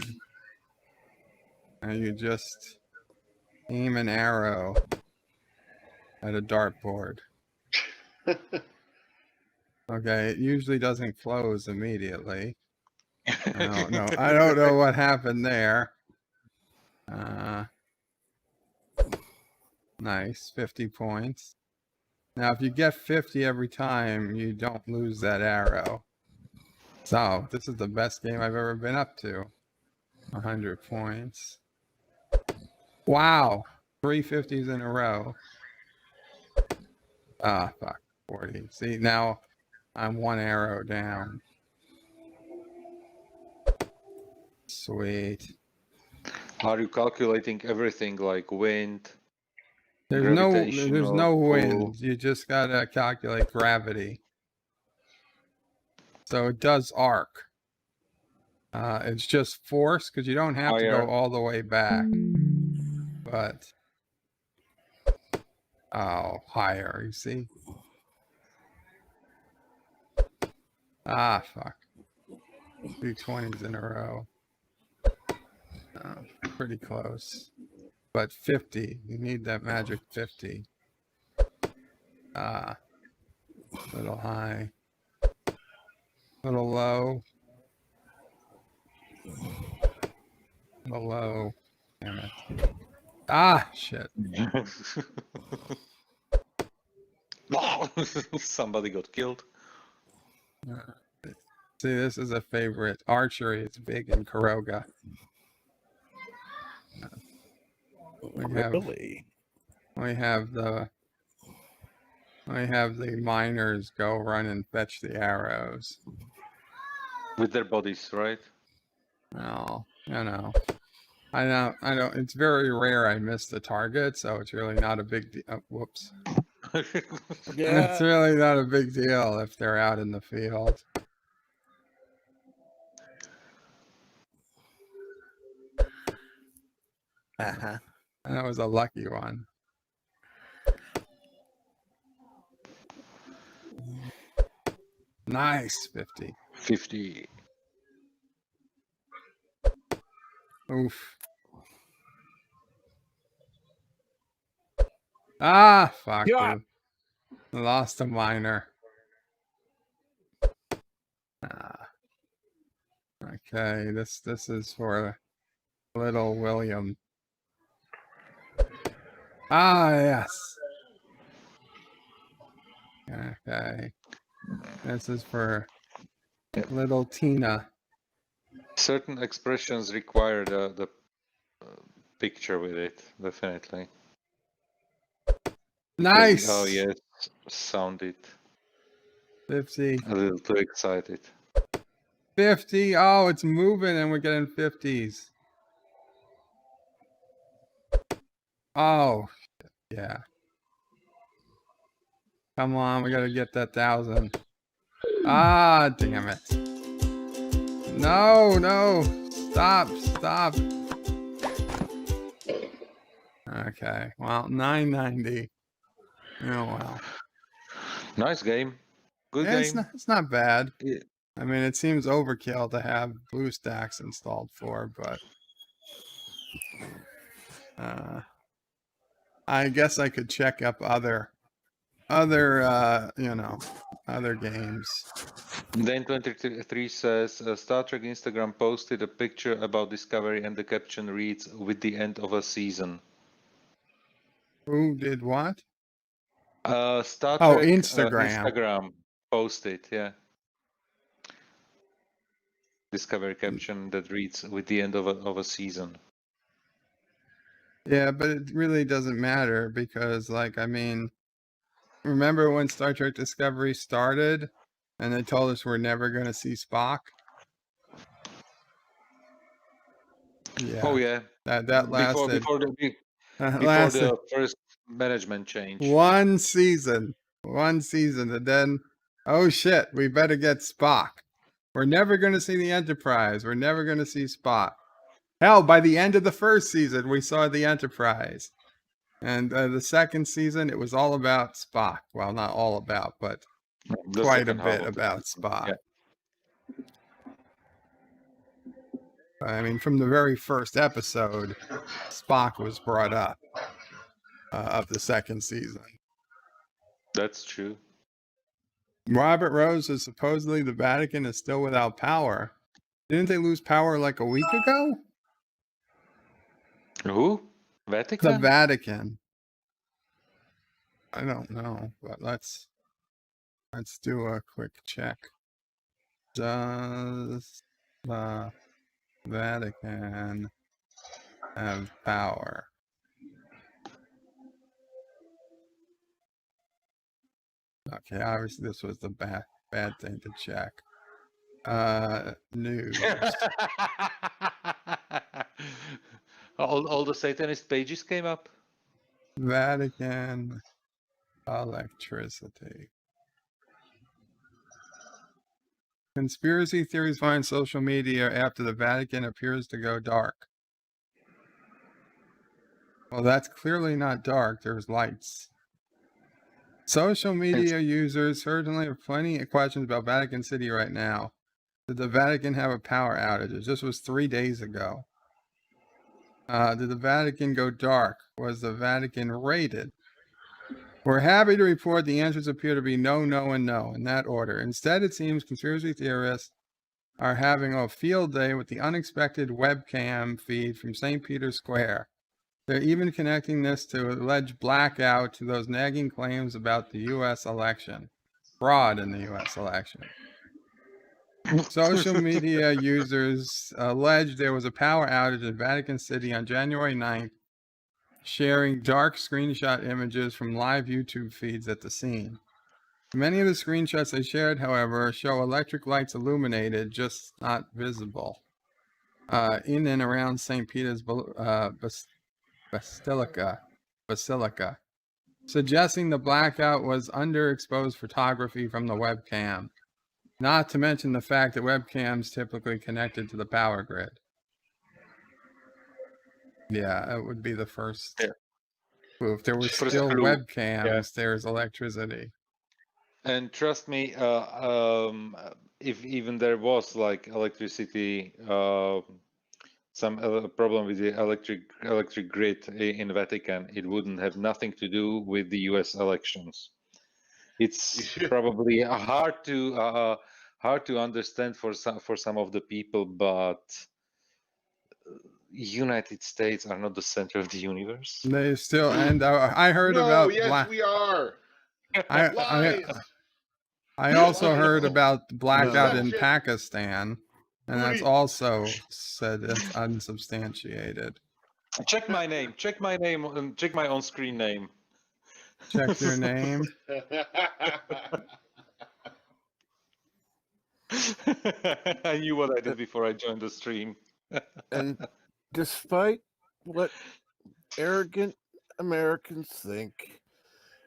And you just aim an arrow at a dartboard. Okay, it usually doesn't close immediately. I don't know what happened there. Nice, 50 points. Now, if you get 50 every time, you don't lose that arrow. So, this is the best game I've ever been up to. 100 points. Wow, 3 50s in a row. Ah, fuck, 40. See, now I'm 1 arrow down. Sweet. Are you calculating everything like wind? There's no wind. You just gotta calculate gravity. So it does arc. It's just force because you don't have to go all the way back. But higher, you see? Ah, fuck. 2 20s in a row. Pretty close. But 50. You need that magic 50. Little high. Little low. Little low. Damn it. Ah, shit. Somebody got killed. See, this is a favorite. Archery is big in Caroga. We have the miners go run and fetch the arrows. With their bodies, right? No, I don't. It's very rare I miss the target, so it's really not a big deal. Whoops. Yeah. It's really not a big deal if they're out in the field. That was a lucky one. Nice, 50. 50. Oof. Ah, fuck. Yeah. Lost a miner. Okay, this is for little William. Ah, yes. Okay. This is for little Tina. Certain expressions require the picture with it, definitely. Nice. Oh yes, sounded 50. a little too excited. 50. Oh, it's moving and we're getting 50s. Oh, yeah. Come on, we gotta get that 1,000. Ah, damn it. No, no. Stop, stop. Okay, well, 990. Oh, well. Nice game. Good Yeah, game. it's not bad. Yeah. I mean, it seems overkill to have BlueStacks installed for, but I guess I could check up other you know, other games. Dane23 says Star Trek Instagram posted a picture about Discovery and the caption reads "with the end of a season." Who did what? Star Oh, Trek Instagram. Instagram posted, yeah. Discovery caption that reads "with the end of a season." Yeah, but it really doesn't matter because, like, I mean, remember when Star Trek Discovery started and they told us we're never going to see Spock? Yeah. Oh yeah. That lasted before lasted the first management change. one season, and then, oh shit, we better get Spock. We're never going to see the Enterprise. We're never going to see Spock. Hell, by the end of the first season, we saw the Enterprise. And the second season, it was all about Spock. Well, not all about, but quite a bit about Spock. Yeah. I mean, from the very first episode, Spock was brought up of the second season. That's true. Robert Rose is supposedly the Vatican is still without power. Didn't they lose power like a week ago? Who? Vatican? The Vatican. I don't know, but let's do a quick check. Does the Vatican have power? Okay, obviously this was the bad thing to check. News. all the Satanist pages came up. Vatican electricity. Conspiracy theories find social media after the Vatican appears to go dark. Well, that's clearly not dark. There's lights. Social media users certainly have plenty of questions about Vatican City right now. Did the Vatican have a power outage? This was 3 days ago. Did the Vatican go dark? Was the Vatican raided? We're happy to report the answers appear to be no, no, and no in that order. Instead, it seems conspiracy theorists are having a field day with the unexpected webcam feed from St. Peter's Square. They're even connecting this to alleged blackout to those nagging claims about the U.S. election. Fraud in the U.S. election. Social media users alleged there was a power outage in Vatican City on January 9th, sharing dark screenshot images from live YouTube feeds at the scene. Many of the screenshots they shared, however, show electric lights illuminated, just not visible, in and around St. Peter's Basilica, suggesting the blackout was underexposed photography from the webcam. Not to mention the fact that webcams typically connected to the power grid. Yeah, it would be the first clue. If there were still webcams, there's electricity. And trust me, if even there was like electricity, some problem with the electric grid in Vatican, it wouldn't have nothing to do with the U.S. elections. It's probably hard to understand for some of the people, but United States are not the center of the universe. They still, and I heard No, about yes, we are. I also heard about blackout in Pakistan, and that's also said it's unsubstantiated. Check my name. Check my name. Check my on-screen name. Check your name. I knew what I did before I joined the stream. And despite what arrogant Americans think,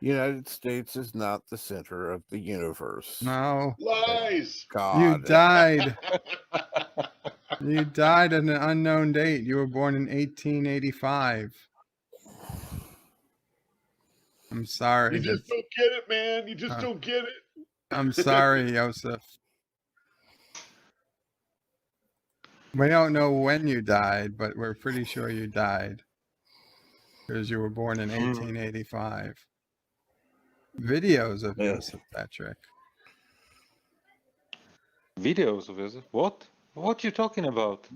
United States is not the center of the universe. No. Lies. God. You died. You died at an unknown date. You were born in 1885. I'm sorry. You just don't get it, man. You just don't get it. I'm sorry, Joseph. We don't know when you died, but we're pretty sure you died. Because you were born in 1885. Videos of Joseph Patrick. Videos of Joseph? What? What you talking about?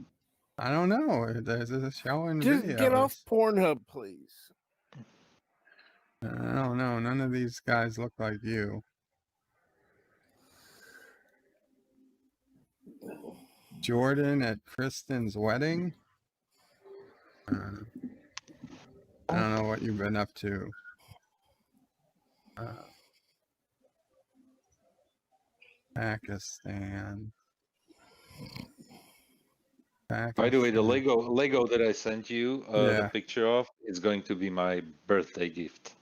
I don't know. There's a show in Just videos. get off Pornhub, please. I don't know. None of these guys look like you. Jordan at Kristen's wedding? I don't know what you've been up to. Pakistan. By the way, the Lego that I sent you the picture of is going to be my birthday gift.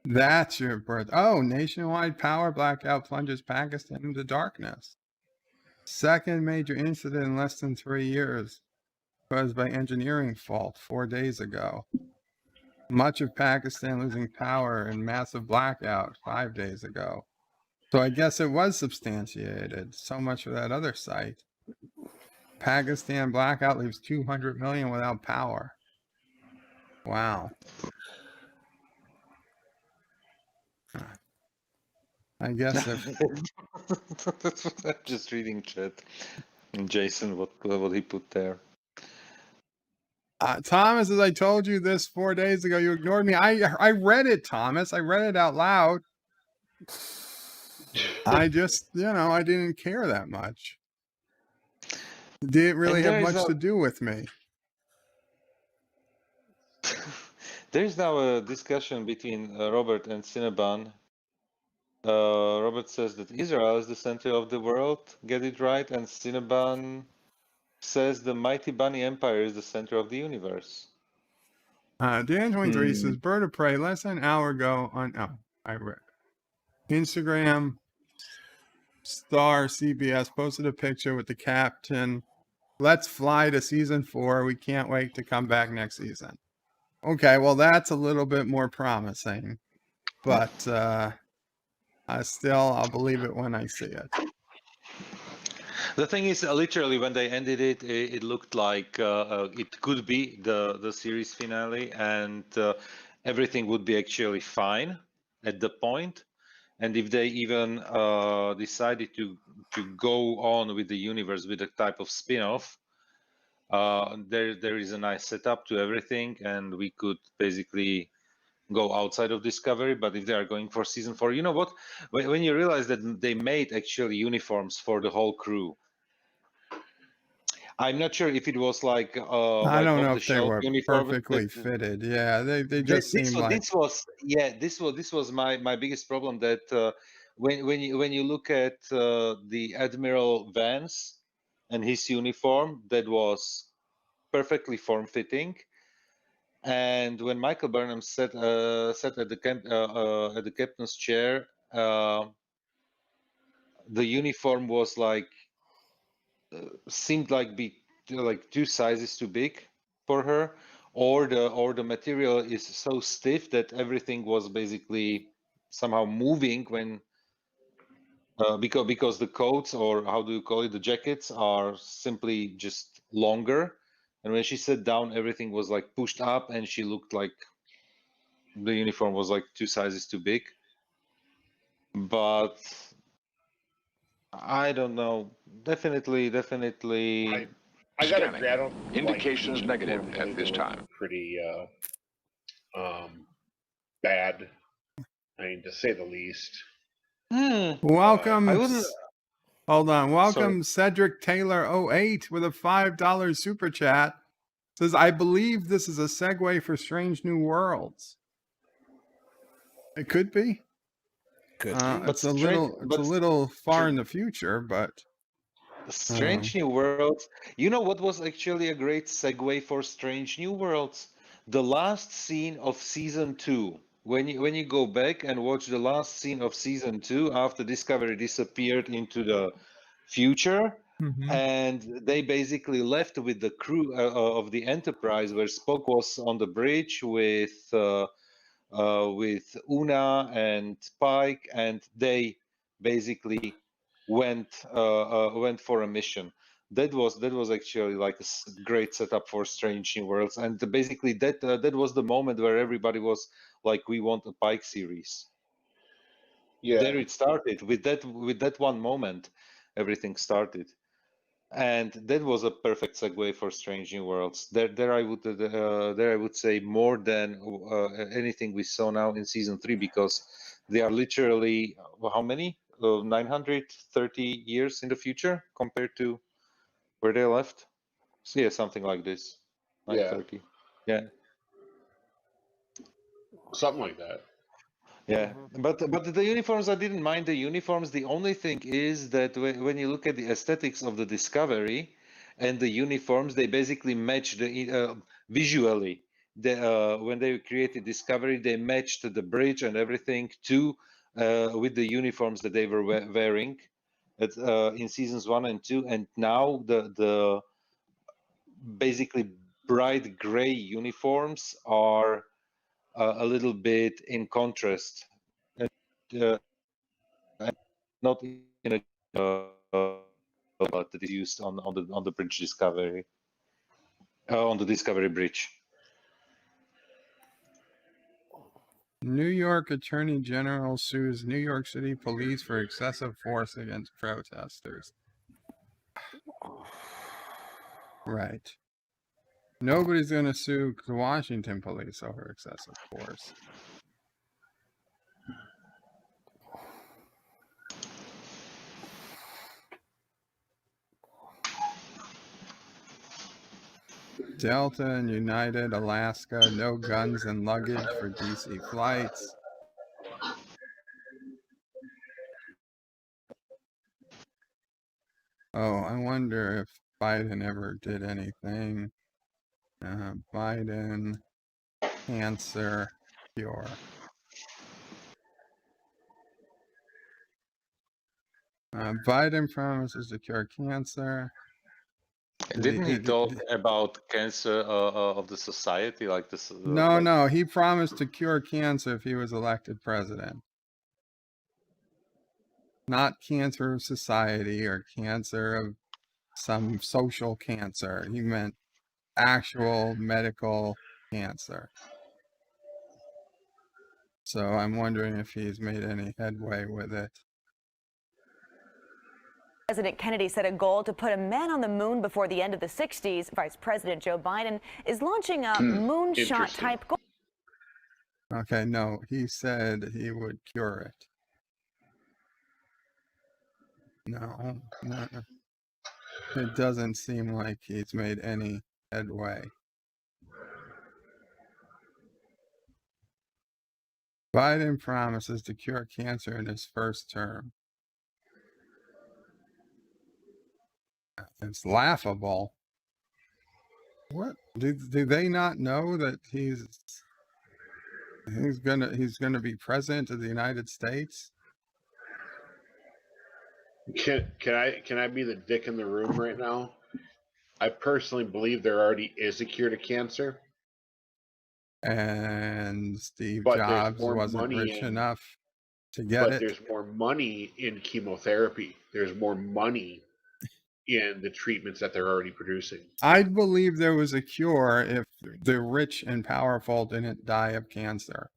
That's your birth. Oh, nationwide power blackout plunges Pakistan into darkness. Second major incident in less than 3 years, caused by engineering fault 4 days ago. Much of Pakistan losing power in massive blackout 5 days ago. So I guess it was substantiated. So much for that other site. Pakistan blackout leaves 200 million without power. Wow. I guess if I'm just reading chat. And Jason, what he put there? Thomas, as I told you this 4 days ago, you ignored me. I read it, Thomas. I read it out loud. I just, I didn't care that much. It didn't really have much to do with me. There's now a discussion between Robert and Cinnabon. Robert says that Israel is the center of the world. Get it right. And Cinnabon says the mighty bunny empire is the center of the universe. Dan23 says, Bird of Prey, less than an hour ago on, I read. Instagram star CBS posted a picture with the caption, "Let's fly to season 4. We can't wait to come back next season." Okay, well, that's a little bit more promising, but I'll believe it when I see it. The thing is, literally, when they ended it, it looked like it could be the series finale, and everything would be actually fine at the point. And if they even decided to go on with the universe with a type of spin-off, there is a nice setup to everything, and we could basically go outside of Discovery. But if they are going for season 4, you know what? When you realize that they made actually uniforms for the whole crew, I'm not sure if it was like I don't know if they were perfectly fitted. Yeah, they just seemed like this was my biggest problem, that when you look at the Admiral Vance and his uniform, that was perfectly form-fitting. And when Michael Burnham sat at the captain's chair, the uniform was like seemed like like 2 sizes too big for her, or the material is so stiff that everything was basically somehow moving when because the coats, or how do you call it, the jackets, are simply just longer. And when she sat down, everything was like pushed up, and she looked like the uniform was like 2 sizes too big. But I don't know. Definitely. I got a grad. Indications negative at this time. Pretty bad. I mean, to say the least. Welcome. Hold on. Welcome, Cedric Taylor 08 with a $5 super chat. Says, I believe this is a segue for Strange New Worlds. It could be. Could be. It's a little far in the future, but Strange New Worlds. You know what was actually a great segue for Strange New Worlds? The last scene of season 2. When you go back and watch the last scene of season 2 after Discovery disappeared into the future, and they basically left with the crew of the Enterprise, where Spock was on the bridge with Una and Pike, and they basically went for a mission. That was actually like a great setup for Strange New Worlds, and basically that was the moment where everybody was like, "We want a Pike series." Yeah. There it started with that one moment. Everything started. And that was a perfect segue for Strange New Worlds. There I would say more than anything we saw now in season 3, because they are literally how many 930 years in the future compared to where they left. So yeah, something like this, Yeah. 930. Yeah. Something like that. Yeah, but the uniforms, I didn't mind the uniforms. The only thing is that when you look at the aesthetics of the Discovery and the uniforms, they basically match the visually. When they created Discovery, they matched the bridge and everything to with the uniforms that they were wearing in seasons 1 and 2, and now the basically bright gray uniforms are a little bit in contrast, and not in a that is used on the bridge Discovery, on the Discovery bridge. New York Attorney General sues New York City police for excessive force against protesters. Right. Nobody's going to sue the Washington police over excessive force. Delta and United Alaska, no guns and luggage for DC flights. Oh, I wonder if Biden ever did anything. Biden cancer cure. Biden promises to cure cancer. Didn't he talk about cancer of the society, like this? No, he promised to cure cancer if he was elected president. Not cancer of society or cancer of some social cancer. He meant actual medical cancer. So I'm wondering if he's made any headway with it. President Kennedy set a goal to put a man on the moon before the end of the 60s. Vice President Joe Biden is launching a moonshot-type goal. Okay, no, he said he would cure it. No, it doesn't seem like he's made any headway. Biden promises to cure cancer in his first term. It's laughable. What do they not know that he's gonna be president of the United States? Can I be the dick in the room right now? I personally believe there already is a cure to cancer. And Steve Jobs wasn't rich enough to get it. But there's more money in chemotherapy. There's more money in the treatments that they're already producing. I'd believe there was a cure if the rich and powerful didn't die of cancer.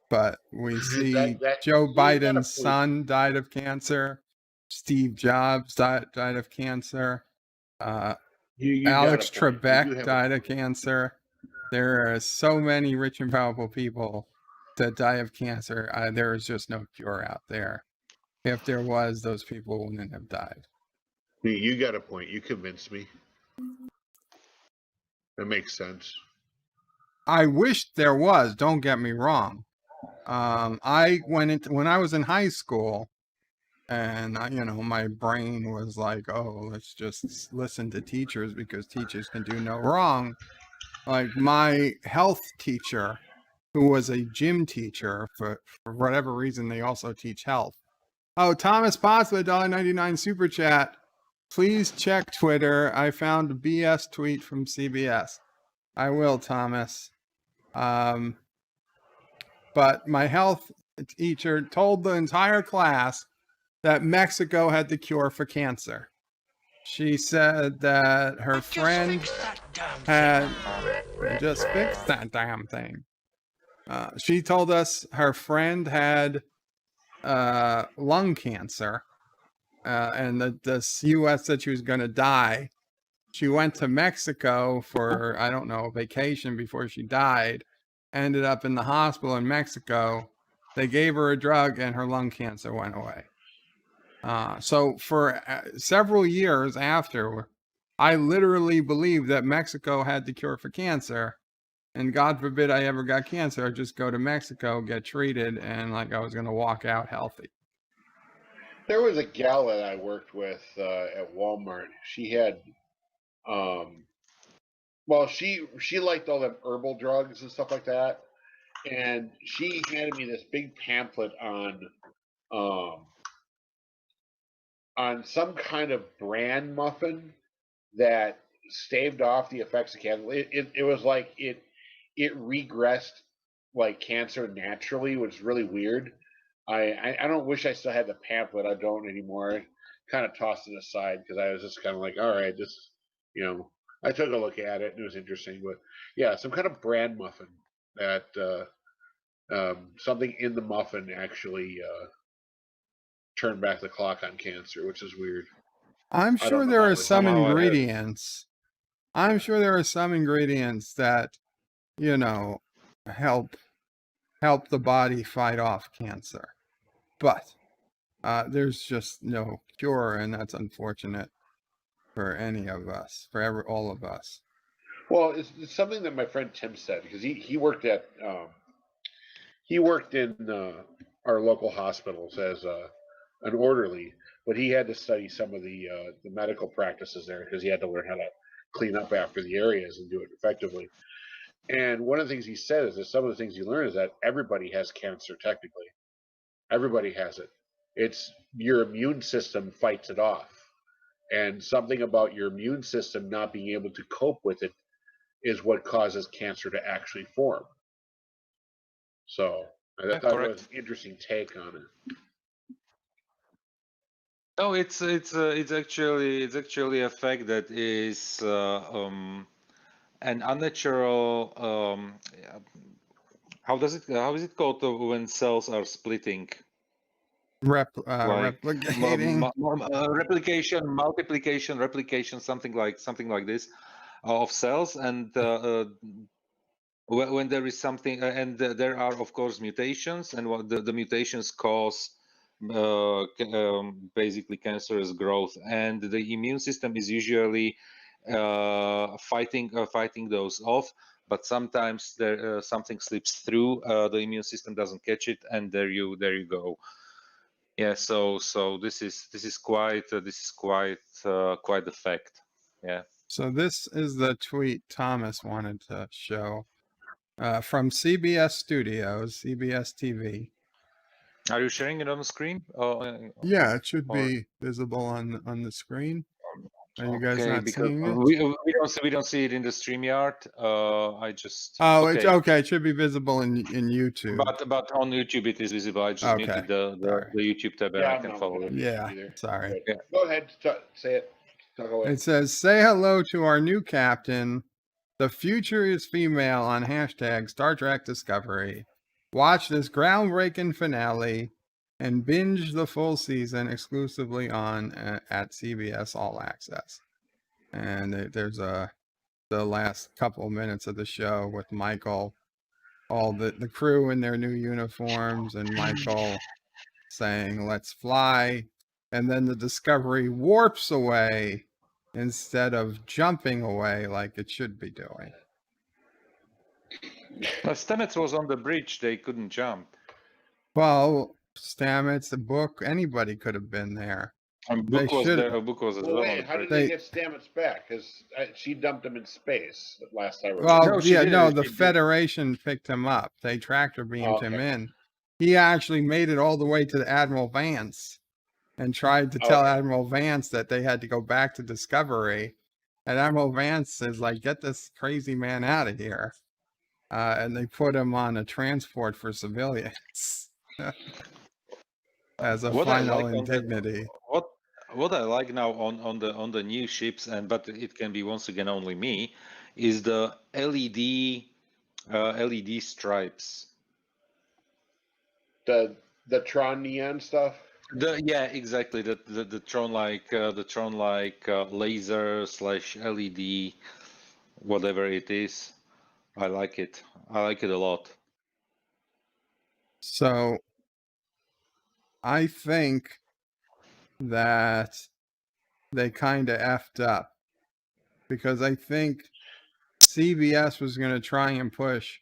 But we see Joe Biden's son died of cancer. Steve Jobs died of cancer. Alex Trebek died of cancer. There are so many rich and powerful people that die of cancer. There is just no cure out there. If there was, those people wouldn't have died. You got a point. You convinced me. That makes sense. I wish there was. Don't get me wrong. When I was in high school, And my brain was like, oh, let's just listen to teachers because teachers can do no wrong. Like my health teacher, who was a gym teacher, for whatever reason, they also teach health. Oh, Thomas Potts with $1.99 super chat. Please check Twitter. I found a BS tweet from CBS. I will, Thomas. But my health teacher told the entire class that Mexico had the cure for cancer. She said that her friend had just fixed that damn thing. She told us her friend had lung cancer, and that the U.S. said she was going to die. She went to Mexico for, I don't know, vacation before she died, ended up in the hospital in Mexico. They gave her a drug and her lung cancer went away. So for several years after, I literally believed that Mexico had the cure for cancer. And God forbid I ever got cancer, I'd just go to Mexico, get treated, and like I was going to walk out healthy. There was a gal that I worked with at Walmart. She had, well, she liked all them herbal drugs and stuff like that, and she handed me this big pamphlet on some kind of bran muffin that staved off the effects of cancer. It was like it regressed like cancer naturally, which is really weird. I don't wish I still had the pamphlet. I don't anymore. I kind of tossed it aside because I was just kind of like, all right, this, I took a look at it and it was interesting. But yeah, some kind of bran muffin that something in the muffin actually turned back the clock on cancer, which is weird. I'm sure there are some ingredients. I'm sure there are some ingredients that, help the body fight off cancer. But there's just no cure, and that's unfortunate for any of us, for all of us. Well, it's something that my friend Tim said because he worked in our local hospitals as an orderly, but he had to study some of the medical practices there because he had to learn how to clean up after the areas and do it effectively. And one of the things he said is that some of the things you learn is that everybody has cancer technically. Everybody has it. It's your immune system fights it off. And something about your immune system not being able to cope with it is what causes cancer to actually form. So I thought it was an interesting take on it. No, it's actually a fact that is an unnatural. How is it called when cells are splitting? Replicating, replication, multiplication, replication, something like this, of cells, and when there is something, and there are of course mutations, and what the mutations cause basically cancerous growth, and the immune system is usually fighting those off. But sometimes there something slips through, the immune system doesn't catch it, and there you go. Yeah, so this is quite the fact. Yeah. So this is the tweet Thomas wanted to show from CBS Studios, CBS TV. Are you sharing it on the screen? Yeah, it should be visible on the screen. Are you guys not seeing it? We don't see it in the StreamYard. I just It's okay. It should be visible in YouTube. But on YouTube it is visible. I just muted the YouTube tab and I can follow it. Yeah, sorry. Yeah. Go ahead, say it. Talk away. It says, "Say hello to our new captain. The future is female on hashtag Star Trek Discovery. Watch this groundbreaking finale and binge the full season exclusively on at CBS All Access." And there's the last couple minutes of the show with Michael, all the crew in their new uniforms, and Michael saying, "Let's fly." And then the Discovery warps away instead of jumping away like it should be doing. Stamets was on the bridge. They couldn't jump. Well, Stamets, the book, anybody could have been there. Book was there. A book was as Well, well. wait, how did they get Stamets back? Because she dumped him in space last I remember. Well, No, she yeah, didn't. no, the She did. Federation picked him up. They tractor beamed him in. He actually made it all the way to the Admiral Vance and tried to tell Admiral Vance that they had to go back to Discovery. And Admiral Vance says, like, get this crazy man out of here. And they put him on a transport for civilians as a final indignity. What I like now on the new ships, but it can be once again only me, is the LED stripes. The Tron neon stuff. Yeah, exactly. The Tron like laser / LED, whatever it is. I like it. I like it a lot. So I think that they kind of effed up because I think CBS was going to try and push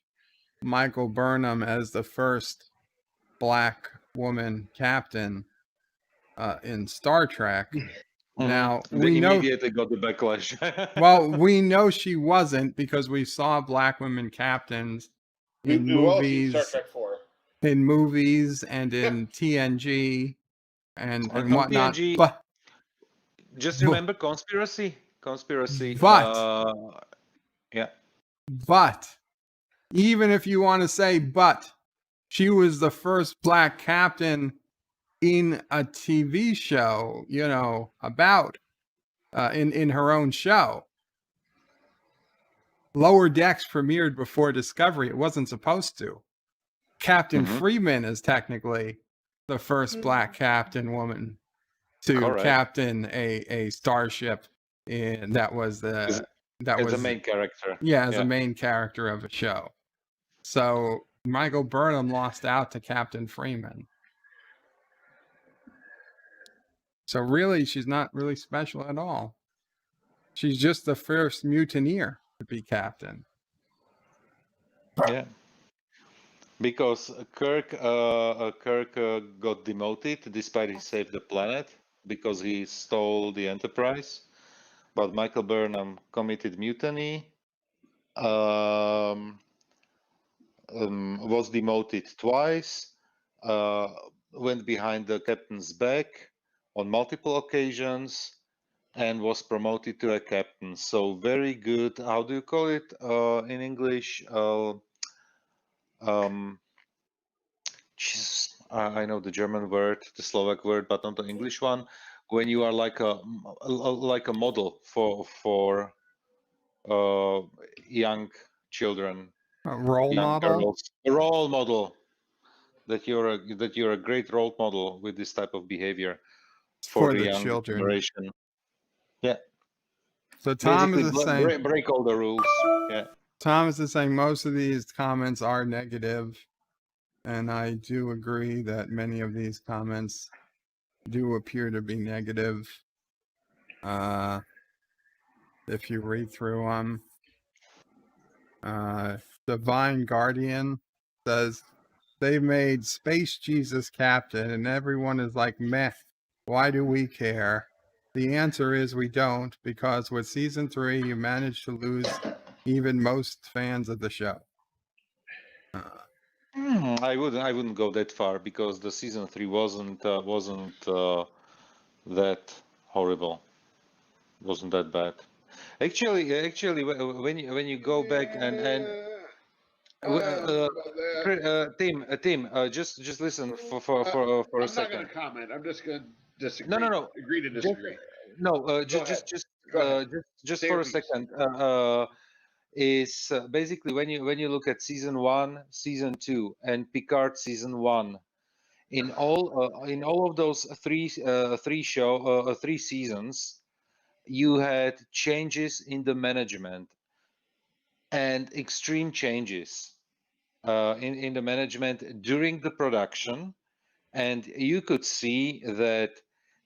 Michael Burnham as the first black woman captain in Star Trek. Now we know immediately got the backlash. well, we know she wasn't because we saw black women captains in movies, Star Trek 4. in movies and in TNG and On whatnot. TNG, But just remember conspiracy. But yeah. But even if you want to say but, she was the first black captain in a TV show, you know, about in her own show. Lower Decks premiered before Discovery. It wasn't supposed to. Captain Freeman is technically the first black captain woman to captain a starship, and that was the main character. Yeah, as a main character of a show. So Michael Burnham lost out to Captain Freeman. So really, she's not really special at all. She's just the first mutineer to be captain. Yeah. Because Kirk got demoted despite he saved the planet because he stole the Enterprise. But Michael Burnham committed mutiny, was demoted twice, went behind the captain's back on multiple occasions, and was promoted to a captain. So very good. How do you call it in English? I know the German word, the Slovak word, but not the English one. When you are like a model for young children, a role model. Girls. A role model. That you're a great role model with this type of behavior for the young children. generation. Yeah. So Tom basically is saying break all the rules. Yeah. Thomas is saying most of these comments are negative, and I do agree that many of these comments do appear to be negative. If you read through them, Divine Guardian says they made Space Jesus captain, and everyone is like, meh, why do we care? The answer is we don't, because with season 3, you managed to lose even most fans of the show. I wouldn't go that far because the season 3 wasn't that horrible. Wasn't that bad. Actually, when you go back and Tim, just listen for a second. I'm not going to comment. I'm just going to disagree. No. Agree to disagree. Just for a second. Is basically when you look at season 1, season 2, and Picard season 1, in all of those three seasons, you had changes in the management and extreme changes in the management during the production, and you could see that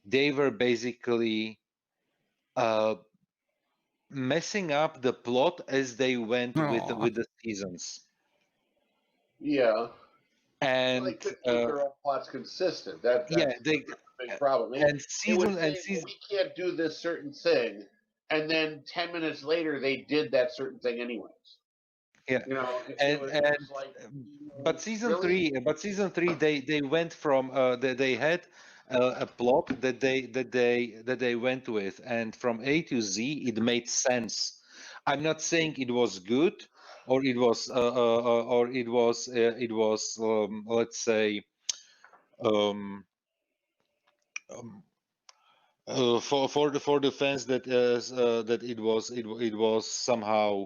they were basically messing up the plot as they went with the seasons. Yeah. and they couldn't keep their own plots consistent. That's yeah, the big problem. They would say, well, we can't do this certain thing, and then 10 minutes later they did that certain thing anyways. Yeah, You know, and it was like, but season really? three, they went from they had a plot that they went with, and from A to Z it made sense. I'm not saying it was good, or it was let's say um, for the fans that that it was somehow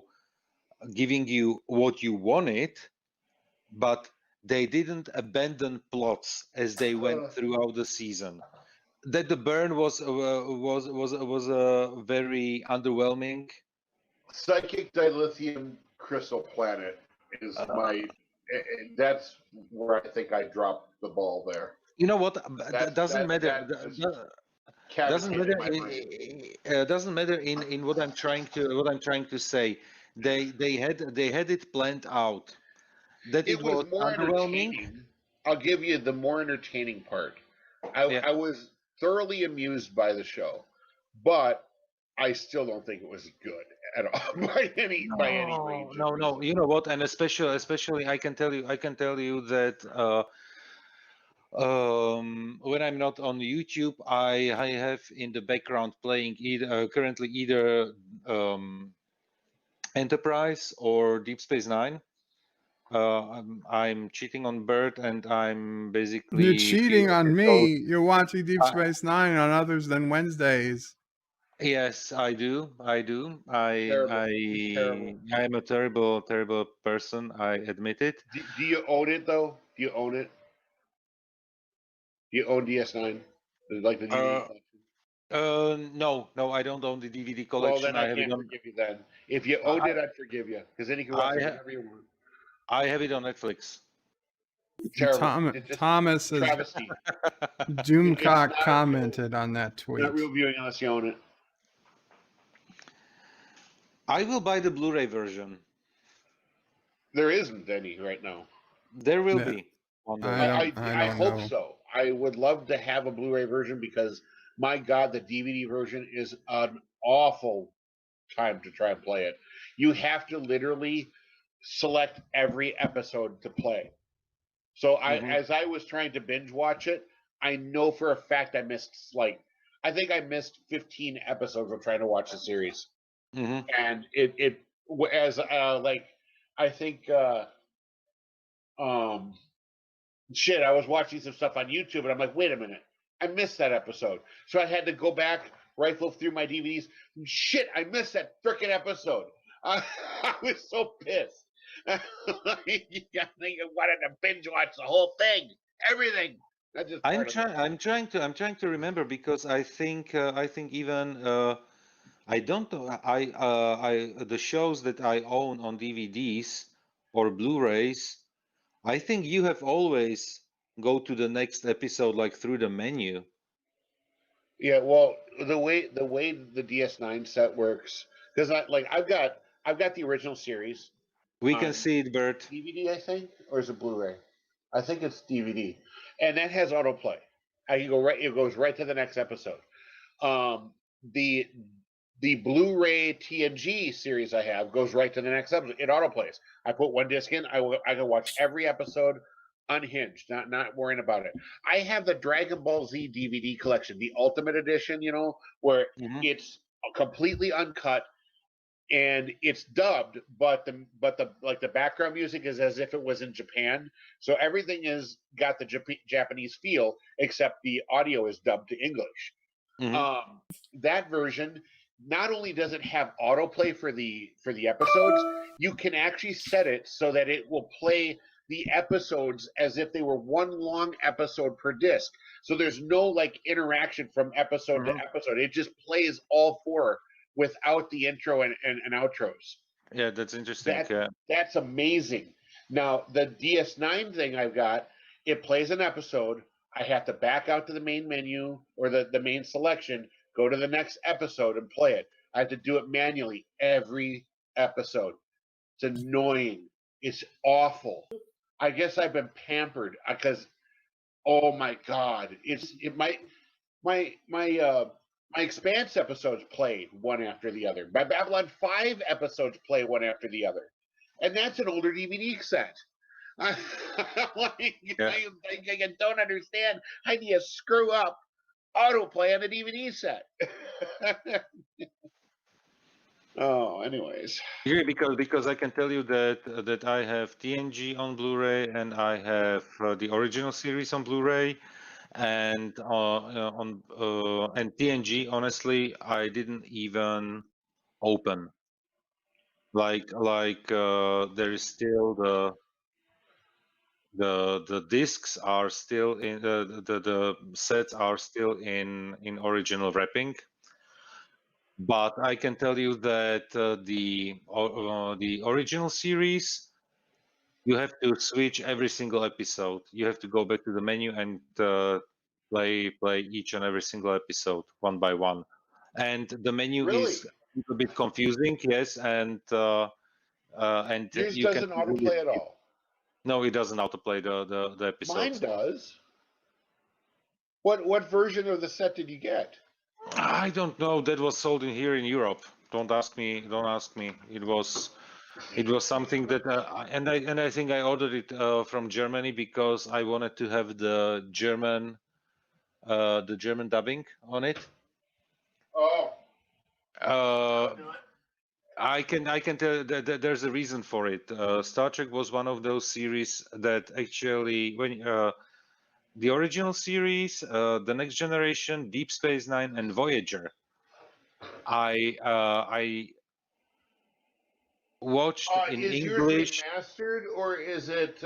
giving you what you wanted, but they didn't abandon plots as they went throughout the season. That the burn was very underwhelming. Psychic dilithium crystal planet is that's where I think I dropped the ball there. You know what? That doesn't matter. That Doesn't cavitated matter. my brain. Doesn't matter in what I'm trying to say. They had it planned out. That It it was was more underwhelming. entertaining. I'll give you the more entertaining part. I was thoroughly amused by the show, but I still don't think it was good at all by any range. No. You know what? And especially, I can tell you that when I'm not on YouTube, I have in the background playing currently either Enterprise or Deep Space Nine. I'm cheating on Bert, and I'm basically You're cheating on me. You're watching Deep Space Nine on others than Wednesdays. Yes, I do. Terrible. I'm a terrible person. I admit it. Do you own it though? Do you own it? Do you own DS9? Like the DVD collection? No, I don't own the DVD Well, collection. then I I have it can't on. forgive you then. If you owned it, I'd forgive you because then you can watch it whenever you want. I have it on Netflix. Terrible. Thomas has travesty. Doomcock commented on that tweet. Not real viewing unless you own it. I will buy the Blu-ray version. There isn't any right now. There will be. I hope so. I would love to have a Blu-ray version because, my God, the DVD version is an awful time to try and play it. You have to literally select every episode to play. So as I was trying to binge watch it, I know for a fact I missed I think I missed 15 episodes of trying to watch the series, and it as I think I was watching some stuff on YouTube and I'm like, wait a minute, I missed that episode, so I had to go back, rifle through my DVDs. Shit, I missed that frickin' episode. I was so pissed. I wanted to binge watch the whole thing, everything. I'm trying to remember because I think even I don't know the shows that I own on DVDs or Blu-rays. I think you have always go to the next episode like through the menu. Yeah, well, the way the DS9 set works, because I've got the original series. We can see it, Bert. DVD, I think, or is it Blu-ray? I think it's DVD, and that has autoplay. It goes right to the next episode. The Blu-ray TNG series I have goes right to the next episode. It autoplays. I put one disc in. I can watch every episode unhinged, not worrying about it. I have the Dragon Ball Z DVD collection, the Ultimate Edition, where it's completely uncut and it's dubbed, but the background music is as if it was in Japan. So everything is got the Japanese feel, except the audio is dubbed to English. That version not only does it have autoplay for the episodes, you can actually set it so that it will play the episodes as if they were one long episode per disc. So there's no interaction from episode to episode. It just plays all four without the intro and outros. Yeah, that's interesting. That's amazing. Now, the DS9 thing I've got, it plays an episode. I have to back out to the main menu or the main selection, go to the next episode and play it. I have to do it manually every episode. It's annoying. It's awful. I guess I've been pampered because, oh my God, my Expanse episodes play one after the other. My Babylon 5 episodes play one after the other, and that's an older DVD set. I don't understand how do you screw up autoplay on a DVD set. Oh, anyways. Yeah, because I can tell you that I have TNG on Blu-ray and I have the original series on Blu-ray, and and TNG. Honestly, I didn't even open. Like there is still the discs are still in the sets are still in original wrapping. But I can tell you that the original series, you have to switch every single episode. You have to go back to the menu and play each and every single episode one by one. And the menu Really? is a little bit confusing, yes, and Yours you can doesn't autoplay at all. No, it doesn't autoplay the Mine episodes. does. What version of the set did you get? I don't know. That was sold in here in Europe. Don't ask me. Don't ask me. It was something that and I think I ordered it from Germany because I wanted to have the German dubbing on it. Oh. I can tell that there's a reason for it. Star Trek was one of those series that actually when the original series, the Next Generation, Deep Space Nine, and Voyager. I watched in is English. yours remastered or is it?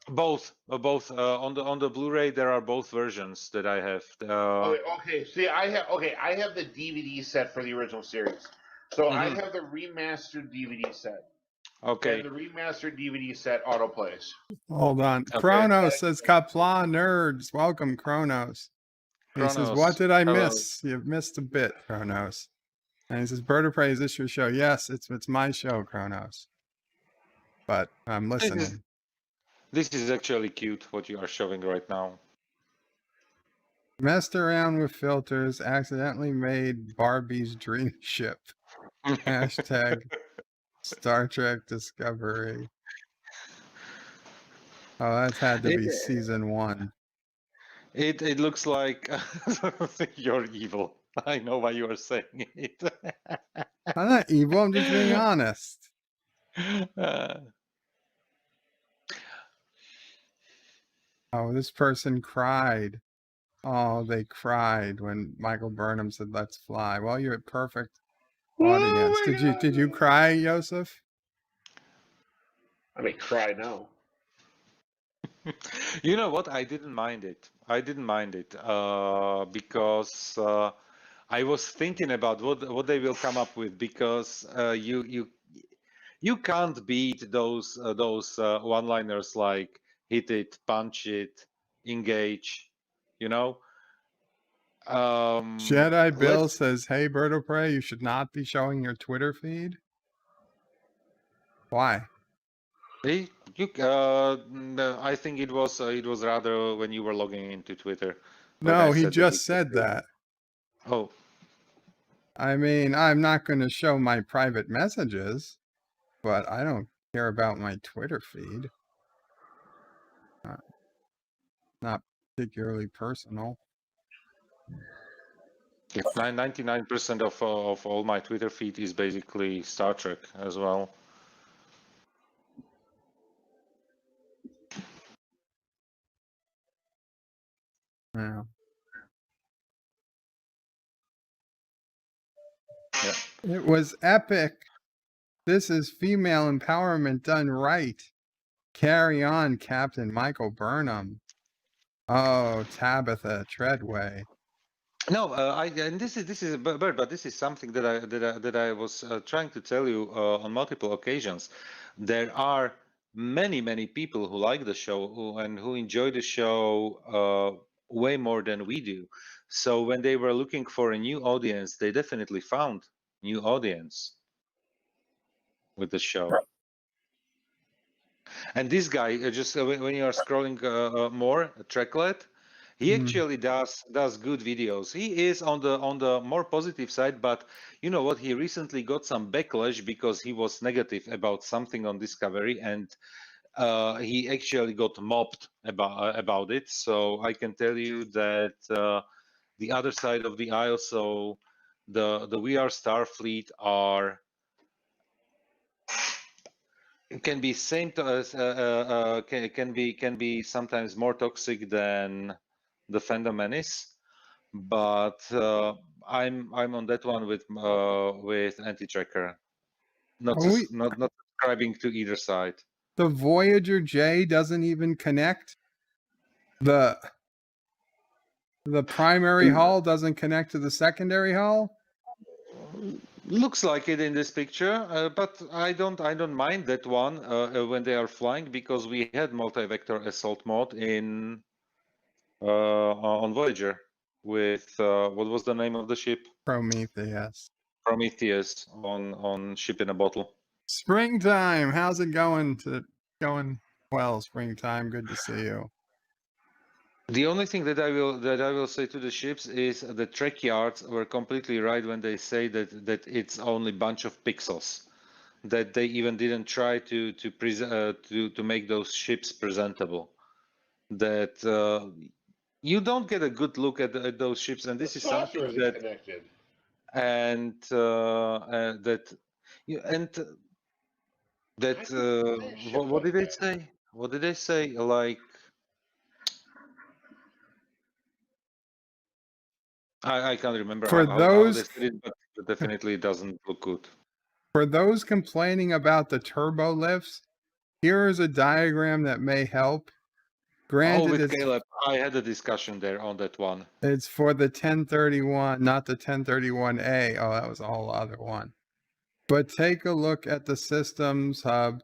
Both. On the Blu-ray there are both versions that I have. Okay. See, I have the DVD set for the original series, so I have the remastered DVD set. Okay. And the remastered DVD set autoplays. Hold on. Okay. Kronos says, Qapla nerds. Welcome, Kronos. He says, what did I miss? You've missed a bit, Kronos. And he says, Bird of Prey, is this your show? Yes, it's my show, Kronos. But I'm listening. This is actually cute, what you are showing right now. Messed around with filters, accidentally made Barbie's dream ship. Hashtag Star Trek Discovery. Oh, that's had to be season 1. It looks like you're evil. I know why you are saying it. I'm not evil, I'm just being honest. Oh, this person cried. Oh, they cried when Michael Burnham said, "Let's fly." Well, you're a perfect audience. Did you cry, Joseph? I may cry now. You know what? I didn't mind it. Because I was thinking about what they will come up with, because you can't beat those one-liners like hit it, punch it, engage, you know. Jedi Bill says, "Hey, Bird of Prey, you should not be showing your Twitter feed." Why? I think it was rather when you were logging into Twitter. No, he just said that. Oh. I mean, I'm not going to show my private messages, but I don't care about my Twitter feed. Not particularly personal. 99% of all my Twitter feed is basically Star Trek as well. Yeah. It was epic. This is female empowerment done right. Carry on, Captain Michael Burnham. Oh, Tabitha Treadway. No, and this is but this is something that I was trying to tell you on multiple occasions. There are many people who like the show and who enjoy the show way more than we do. So when they were looking for a new audience, they definitely found new audience with the show. And this guy, just when you are scrolling more, Tracklet, he actually does good videos. He is on the more positive side, but you know what? He recently got some backlash because he was negative about something on Discovery, and he actually got mobbed about it. So I can tell you that the other side of the aisle, so the We Are Starfleet are can be same to us can be sometimes more toxic than the Fandom Menace, but I'm on that one with Anti-Tracker, not not subscribing to either side. The Voyager J doesn't even connect. The primary hull doesn't connect to the secondary hull. Looks like it in this picture, but I don't mind that one when they are flying, because we had multi-vector assault mode in on Voyager with what was the name of the ship? Prometheus. Prometheus on Ship in a Bottle. Springtime, how's it going? Going well, Springtime. Good to see you. The only thing that I will say to the ships is the track yards were completely right when they say that it's only bunch of pixels, that they even didn't try to make those ships presentable. That you don't get a good look at those ships, and this is something saucer isn't that connected. and that you and that what did they say? What did they say? Like I can't remember For how they those said it, but definitely it doesn't look good. For those complaining about the turbo lifts, here is a diagram that may help. Granted, with it's Caleb, I had a discussion there on that one. It's for the 1031, not the 1031A. Oh, that was a whole other one. But take a look at the systems hub,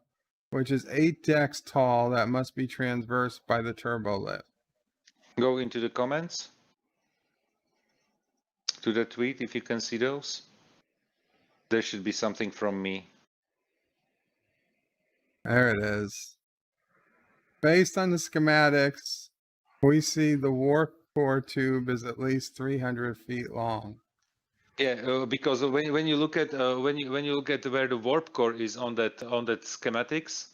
which is 8 decks tall. That must be transversed by the turbo lift. Go into the comments to the tweet if you can see those. There should be something from me. There it is. Based on the schematics, we see the warp core tube is at least 300 feet long. Yeah, because when you look at when you look at where the warp core is on that schematics,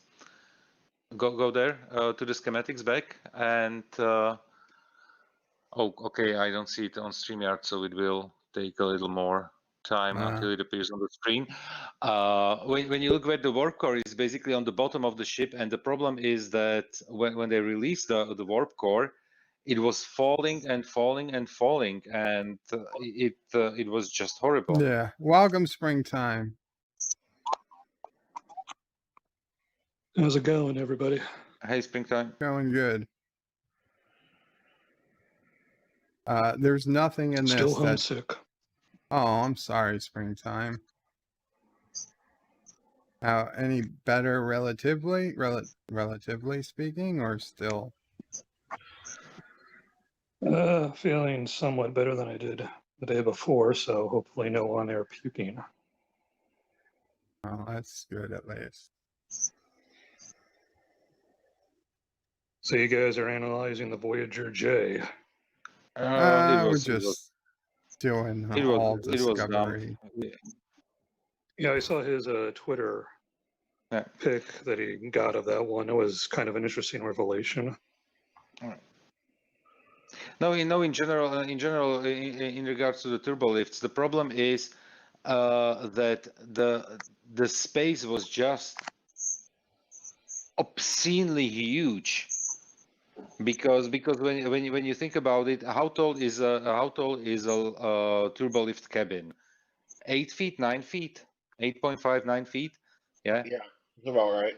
go there to the schematics back, and oh, okay, I don't see it on StreamYard, so it will take a little more time until it appears on the screen. When you look where the warp core is, basically on the bottom of the ship, and the problem is that when they released the warp core, it was falling and falling and falling, and it was just horrible. Yeah. Welcome, Springtime. How's it going, everybody? Hey, Springtime. Going good. There's nothing in Still this homesick. Oh, I'm sorry, Springtime. Any better relatively speaking, or still? Feeling somewhat better than I did the day before, so hopefully no on-air puking. Oh, that's good at least. So you guys are analyzing the Voyager J. We're just doing all discovery. Yeah, I saw his Twitter pic that he got of that one. It was kind of an interesting revelation. All right. No, in general, in regards to the turbo lifts, the problem is that the space was just obscenely huge. Because when you think about it, how tall is a turbo lift cabin? 8 feet, 9 feet, 8.5, 9 feet. Yeah. Yeah, that's about right.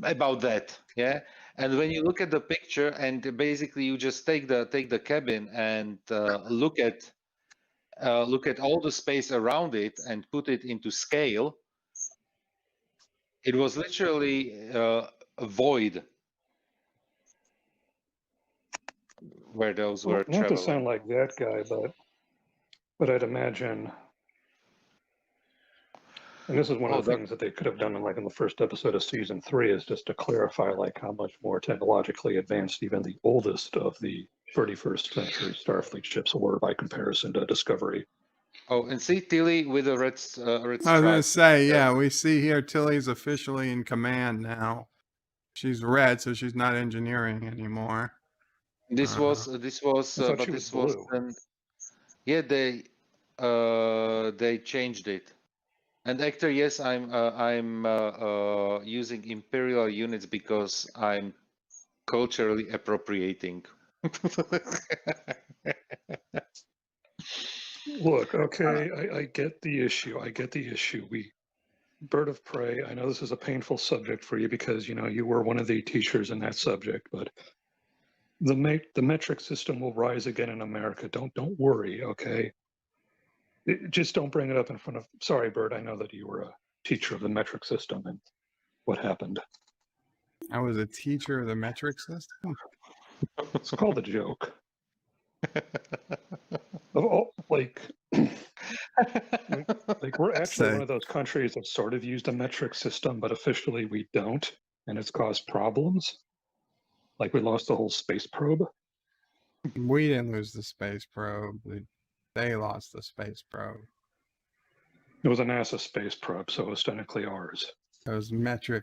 About that, yeah. And when you look at the picture, and basically you just take the cabin and look at all the space around it and put it into scale, it was literally a void where those were Not to traveling. sound like that guy, but I'd imagine And this is one Oh, of the things that they could have done in the first episode of season 3, is just to clarify like how much more technologically advanced even the oldest of the 31st century Starfleet ships were by comparison to Discovery. Oh, and see Tilly with a red I was going to stripe. say, yeah, we see here Tilly's officially in command now. She's red, so she's not engineering anymore. This was, I thought but she was this was, blue. yeah, they changed it. And Hector, yes, I'm using imperial units because I'm culturally appropriating. Look, okay, I get the issue. I get the issue. Bird of Prey, I know this is a painful subject for you because, you were one of the teachers in that subject, but the metric system will rise again in America. Don't worry, okay? Just don't bring it up in front of. Sorry, Bird. I know that you were a teacher of the metric system and what happened. I was a teacher of the metric system. It's called a joke. Like we're actually one of those countries that sort of used a metric system, but officially we don't, and it's caused problems. Like we lost the whole space probe. We didn't lose the space probe. They lost the space probe. It was a NASA space probe, so it was technically ours. Those metric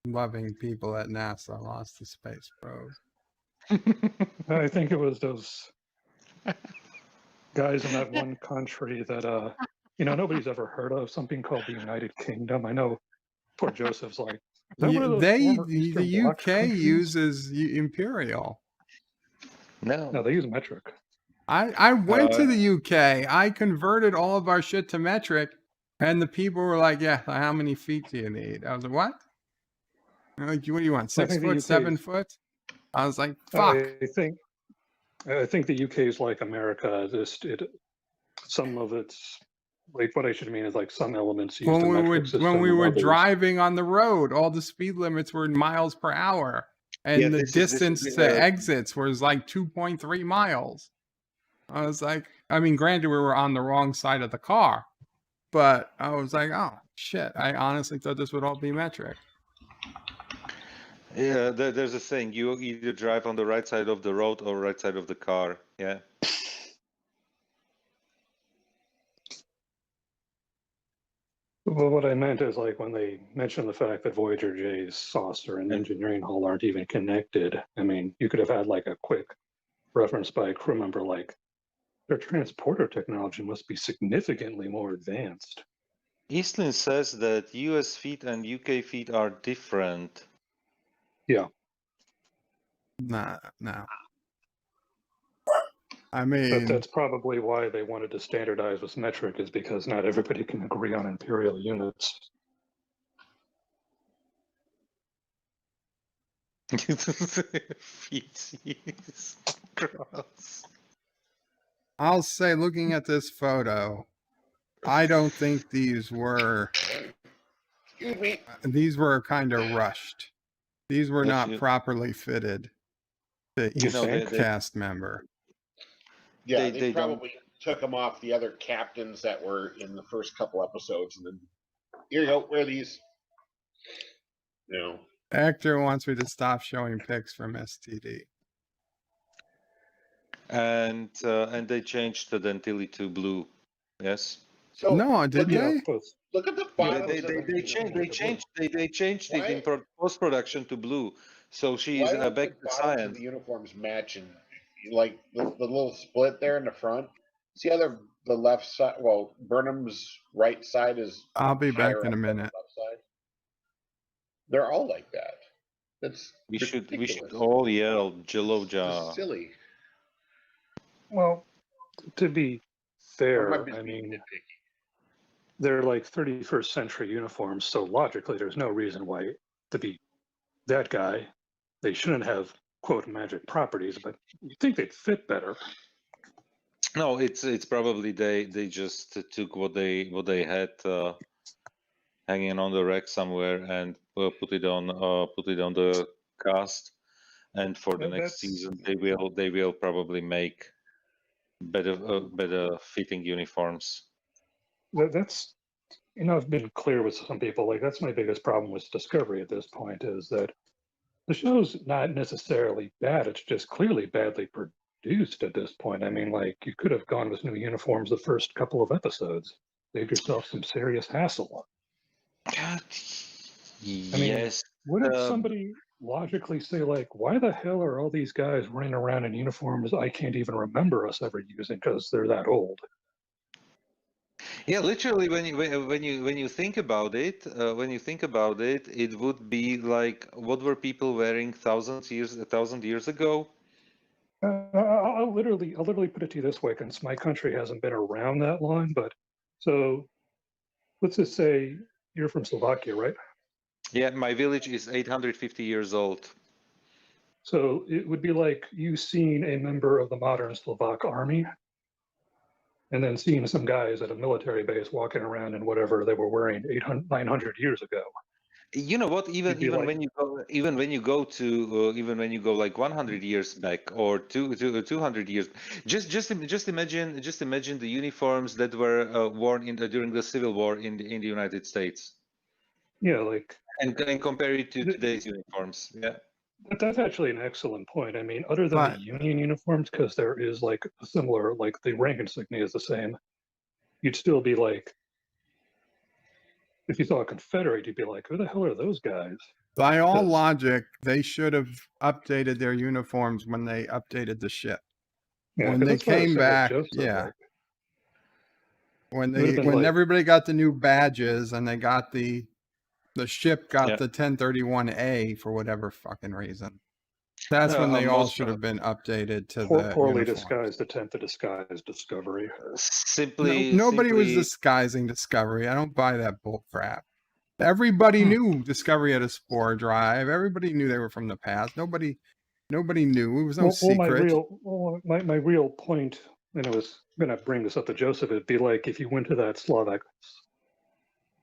loving people at NASA lost the space probe. I think it was those guys in that one country that nobody's ever heard of, something called the United Kingdom. I know poor Joseph's like, is that one of those former Eastern the Bloc UK countries? uses imperial. No, they use metric. I went to the UK. I converted all of our shit to metric, and the people were like, "Yeah, how many feet do you need?" I was like, "What? Like, what do you want? 6 foot, 7 foot?" I was like, "Fuck." I think the UK is like America. Some of it's like what I should mean is like some elements use the metric system. When we were others... driving on the road, all the speed limits were in miles per hour, and the distance to exits was like 2.3 miles. I was like, I mean, granted, we were on the wrong side of the car, but I was like, oh shit! I honestly thought this would all be metric. Yeah, there's a saying: you either drive on the right side of the road or right side of the car. Yeah. Well, what I meant is like when they mentioned the fact that Voyager J's saucer and engineering hull aren't even connected. I mean, you could have had like a quick reference by a crew member like, their transporter technology must be significantly more advanced. Eastlin says that US feet and UK feet are different. Yeah. No. I mean, that's probably why they wanted to standardize with metric, is because not everybody can agree on imperial units. Feces. Gross. I'll say, looking at this photo, I don't think these were. Excuse me. These were kind of rushed. These were not properly fitted to each cast member. Yeah, they probably took them off the other captains that were in the first couple episodes, and then here you go, wear these. Hector wants me to stop showing pics from STD. And they changed the Dentilli to blue. Yes. So no, did they? Look at the bottom. They changed it in post production to blue. So she's back to science. The uniforms match, and like the little split there in the front. See how the left side? Well, Burnham's right side is. I'll be back in a minute. Left side. They're all like that. That's we should all yell Jello It's silly. Well, to be fair, I mean, they're like 31st century uniforms, so logically there's no reason why to be that guy. They shouldn't have, quote, magic properties, but you think they'd fit better. No, it's probably they just took what they had hanging on the rack somewhere and put it on the cast, and for the next season they will probably make better fitting uniforms. That's you know, I've been clear with some people, like, that's my biggest problem with Discovery at this point, is that the show's not necessarily bad, it's just clearly badly produced at this point. I mean, like, you could have gone with new uniforms the first couple of episodes. Save yourself some serious hassle. I mean, Yes. wouldn't somebody logically say, like, why the hell are all these guys running around in uniforms I can't even remember us ever using because they're that old? Yeah, literally, when you think about it, it would be like, what were people wearing a thousand years ago? I'll literally put it to you this way, since my country hasn't been around that long. But so let's just say you're from Slovakia, right? Yeah, my village is 850 years old. So it would be like you seeing a member of the modern Slovak army and then seeing some guys at a military base walking around in whatever they were wearing 900 years ago. You know what? You'd be like, Even when you go like 100 years back or 200 years, just imagine the uniforms that were worn during the Civil War in the United States. yeah, like, and compare it to today's uniforms. Yeah. That's actually an excellent point. I mean, other than the Union uniforms, because there is like a similar, like the rank insignia is the same, you'd still be like, if you saw a Confederate, you'd be like, who the hell are those guys? By all logic, they should have updated their uniforms when they updated the ship. Yeah, when 'cause they that's what I came said, like back, Joe said, yeah. like, When it would've they been like- everybody got the new badges and they got the ship got Yeah. the 1031A for whatever fucking reason. That's when they all should have been updated to the poorly uniform. disguised attempt to disguise Discovery. Nobody was disguising Discovery. I don't buy that bull crap. Everybody knew Discovery had a spore drive. Everybody knew they were from the past. Nobody knew. It was no secret. My real point, and I was gonna bring this up to Joseph, it'd be like if you went to that Slovak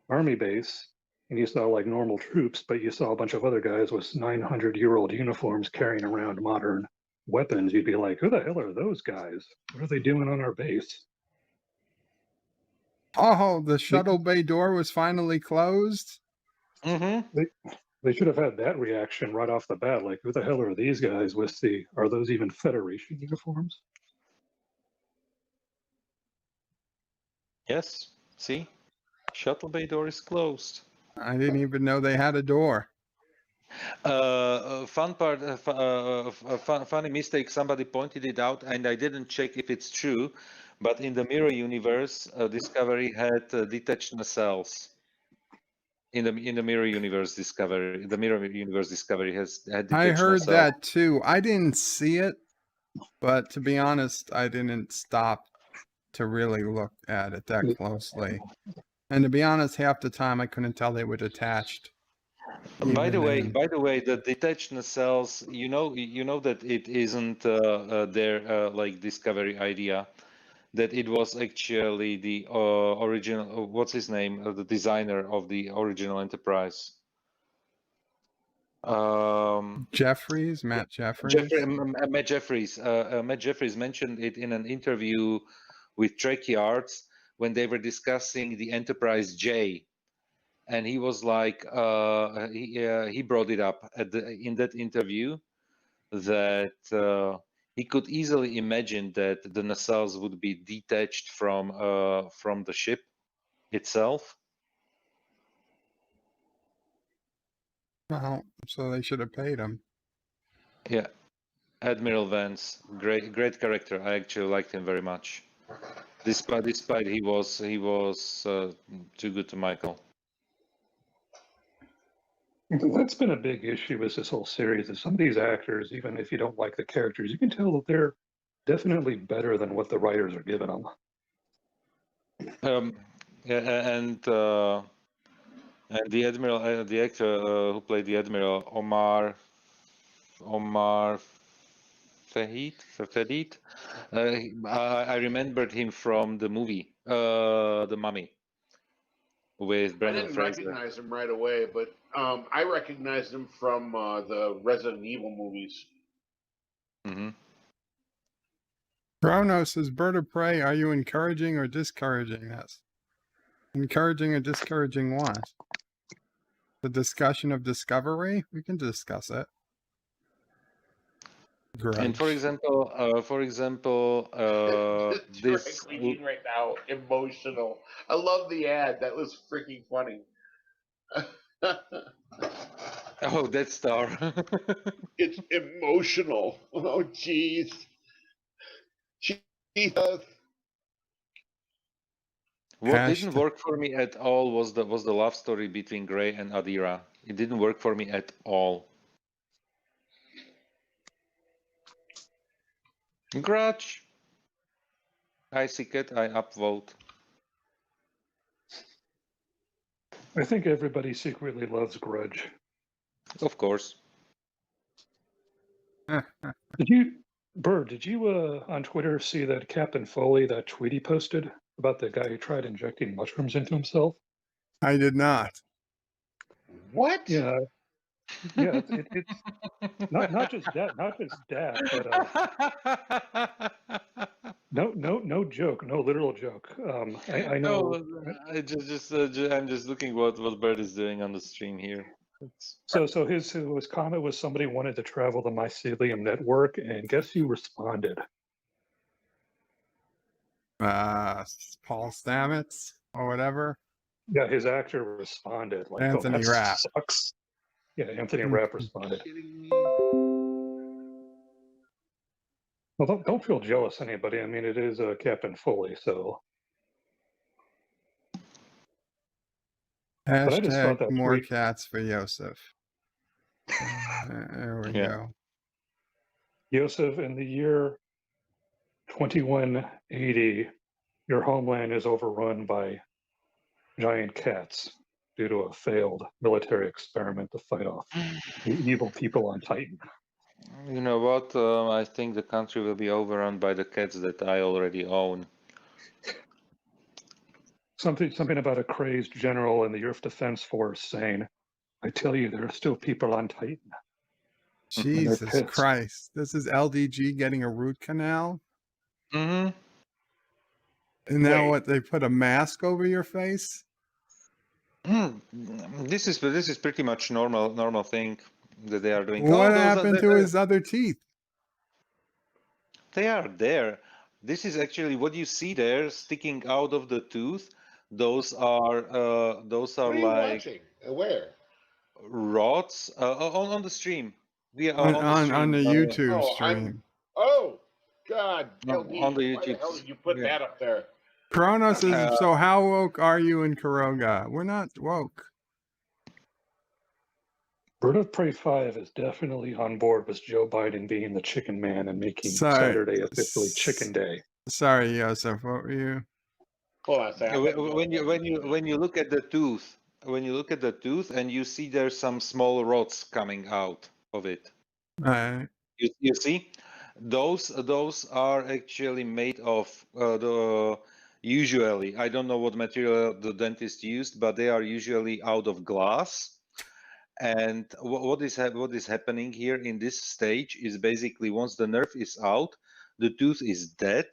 army base and you saw like normal troops, but you saw a bunch of other guys with 900-year-old uniforms carrying around modern weapons, you'd be like, who the hell are those guys? What are they doing on our base? Oh, the shuttle bay door was finally closed. Mm-hmm. They should have had that reaction right off the bat. Like, who the hell are these guys with are those even Federation uniforms? Yes. See, shuttle bay door is closed. I didn't even know they had a door. Funny mistake. Somebody pointed it out, and I didn't check if it's true. But in the Mirror universe, Discovery had detached nacelles. In the Mirror universe, Discovery had detached I heard nacelles. that too. I didn't see it, but to be honest, I didn't stop to really look at it that closely. And to be honest, half the time I couldn't tell they were detached. By the way, the detached nacelles, you know that it isn't their like Discovery idea. That it was actually the original. What's his name? The designer of the original Enterprise. Jeffries, Matt Jeffries. Matt Jeffries. Matt Jeffries mentioned it in an interview with Trek Yards when they were discussing the Enterprise J, and he was like, he brought it up in that interview that he could easily imagine that the nacelles would be detached from the ship itself. Well, so they should have paid him. Yeah, Admiral Vance, great character. I actually liked him very much, despite he was too good to Michael. That's been a big issue with this whole series. Is some of these actors, even if you don't like the characters, you can tell that they're definitely better than what the writers are giving them. Yeah, and the admiral, the actor who played the admiral, Omar Fahid. I remembered him from the movie, The Mummy, with I Brendan didn't Fraser. recognize him right away, but I recognized him from the Resident Evil movies. Mm-hmm. Kronos says, Bird of Prey, are you encouraging or discouraging this? Encouraging or discouraging what? The discussion of discovery? We can discuss it. And for example, this. Cleaning right now, emotional. I love the ad. That was freaking funny. Oh, Death Star. It's emotional. Oh, jeez. Jesus. What didn't work for me at all was the love story between Gray and Adira. It didn't work for me at all. Grudge. I see it. I upvote. I think everybody secretly loves Grudge. Of course. Did you, Bird? Did you on Twitter see that Captain Foley, that tweet he posted about the guy who tried injecting mushrooms into himself? I did not. What? Yeah, yeah. It's not just that, but no joke, no literal joke. I know. No, I'm just looking what Bird is doing on the stream here. So his comment was somebody wanted to travel the mycelium network, and guess who responded? Paul Stamets or whatever. Yeah, his actor responded like, Anthony "Oh, that Rapp. sucks." Yeah, Anthony Rapp responded. Well, don't feel jealous, anybody. I mean, it is Captain Foley, so. But I just thought Hashtag that more tweet. cats for Yosef. There we go. Yosef, in the year 2180, your homeland is overrun by giant cats due to a failed military experiment to fight off the evil people on Titan. You know what? I think the country will be overrun by the cats that I already own. Something about a crazed general in the Earth Defense Force saying, "I tell you, there are still people on Titan." Jesus Christ. This is LDG getting a root canal? Mm-hmm. And now what, they put a mask over your face? This is pretty much normal thing that they are doing. What happened to his other teeth? They are there. This is actually what you see there sticking out of the tooth. Those are What are you like watching? Where? rods on the stream. We are on the YouTube Oh, stream. Oh, God. LD, on the why the YouTube. hell did you put that up there? Kronos is, so how woke are you in Caroga? We're not woke. Bird of Prey 5 is definitely on board with Joe Biden being the chicken man and making Sorry. Saturday officially Chicken Day. Sorry, Yosef, what were you? Hold on a second. When you look at the tooth, and you see there's some small rods coming out of it. Right. You see, those are actually made of usually, I don't know what material the dentist used, but they are usually out of glass. And what is happening here in this stage is basically once the nerve is out, the tooth is dead,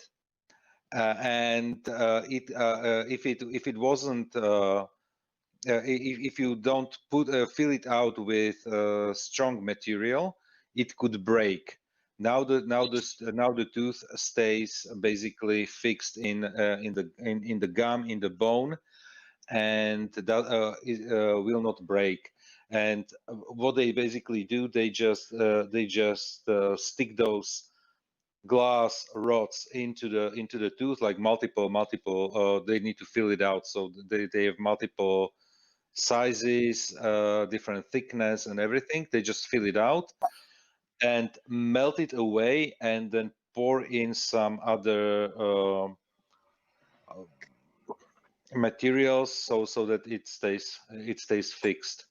and if it wasn't if you don't fill it out with strong material, it could break. Now the tooth stays basically fixed in the gum, in the bone, and that will not break. And what they basically do, they just stick those glass rods into the tooth, like multiple. They need to fill it out, so they have multiple sizes, different thickness, and everything. They just fill it out and melt it away, and then pour in some other materials so that it stays fixed.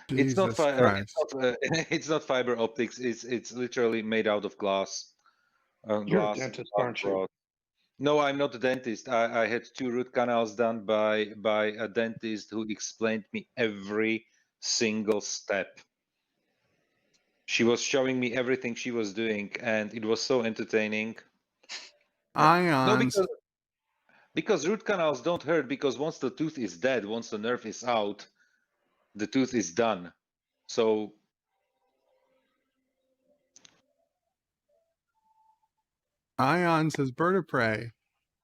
Jesus It's not Christ. it's not fiber optics. It's literally made out of glass. You're a dentist, aren't you? No, I'm not a dentist. I had 2 root canals done by a dentist who explained me every single step. She was showing me everything she was doing, and it was so entertaining. Ions. Because root canals don't hurt, because once the tooth is dead, once the nerve is out, the tooth is done. So Ion says, Bird of Prey,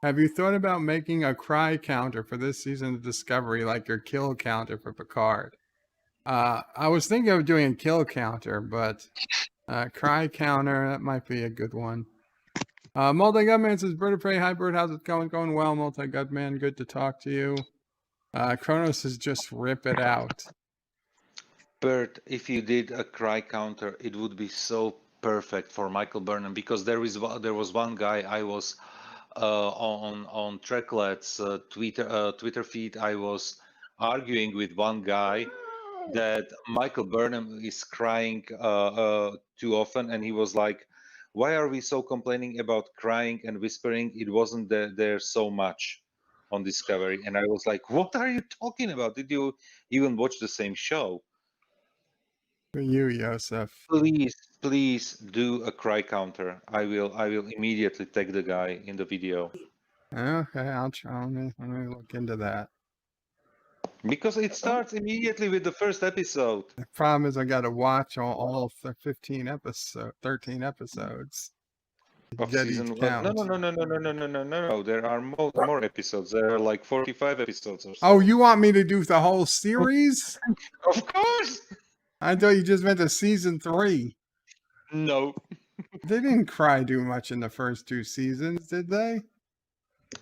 have you thought about making a cry counter for this season of Discovery, like your kill counter for Picard? I was thinking of doing a kill counter, but cry counter, that might be a good one. Multi-Gutman says, Bird of Prey, hi Bird, how's it going? Going well, Multi-Gutman, good to talk to you. Kronos says, just rip it out. Bert, if you did a cry counter, it would be so perfect for Michael Burnham, because there was one guy I was on Treklet's Twitter feed. I was arguing with one guy that Michael Burnham is crying too often, and he was like, "Why are we so complaining about crying and whispering? It wasn't there so much on Discovery." And I was like, "What are you talking about? Did you even watch the same show?" For you, Yosef. Please do a cry counter. I will immediately tag the guy in the video. Okay, I'll try. Let me look into that. Because it starts immediately with the first episode. The problem is I got to watch all 13 episodes. Of Get season each 1. count. No. There are more episodes. There are like 45 episodes or so. Oh, you want me to do the whole series? Of course. I thought you just meant the season 3. No. They didn't cry too much in the first 2 seasons, did they?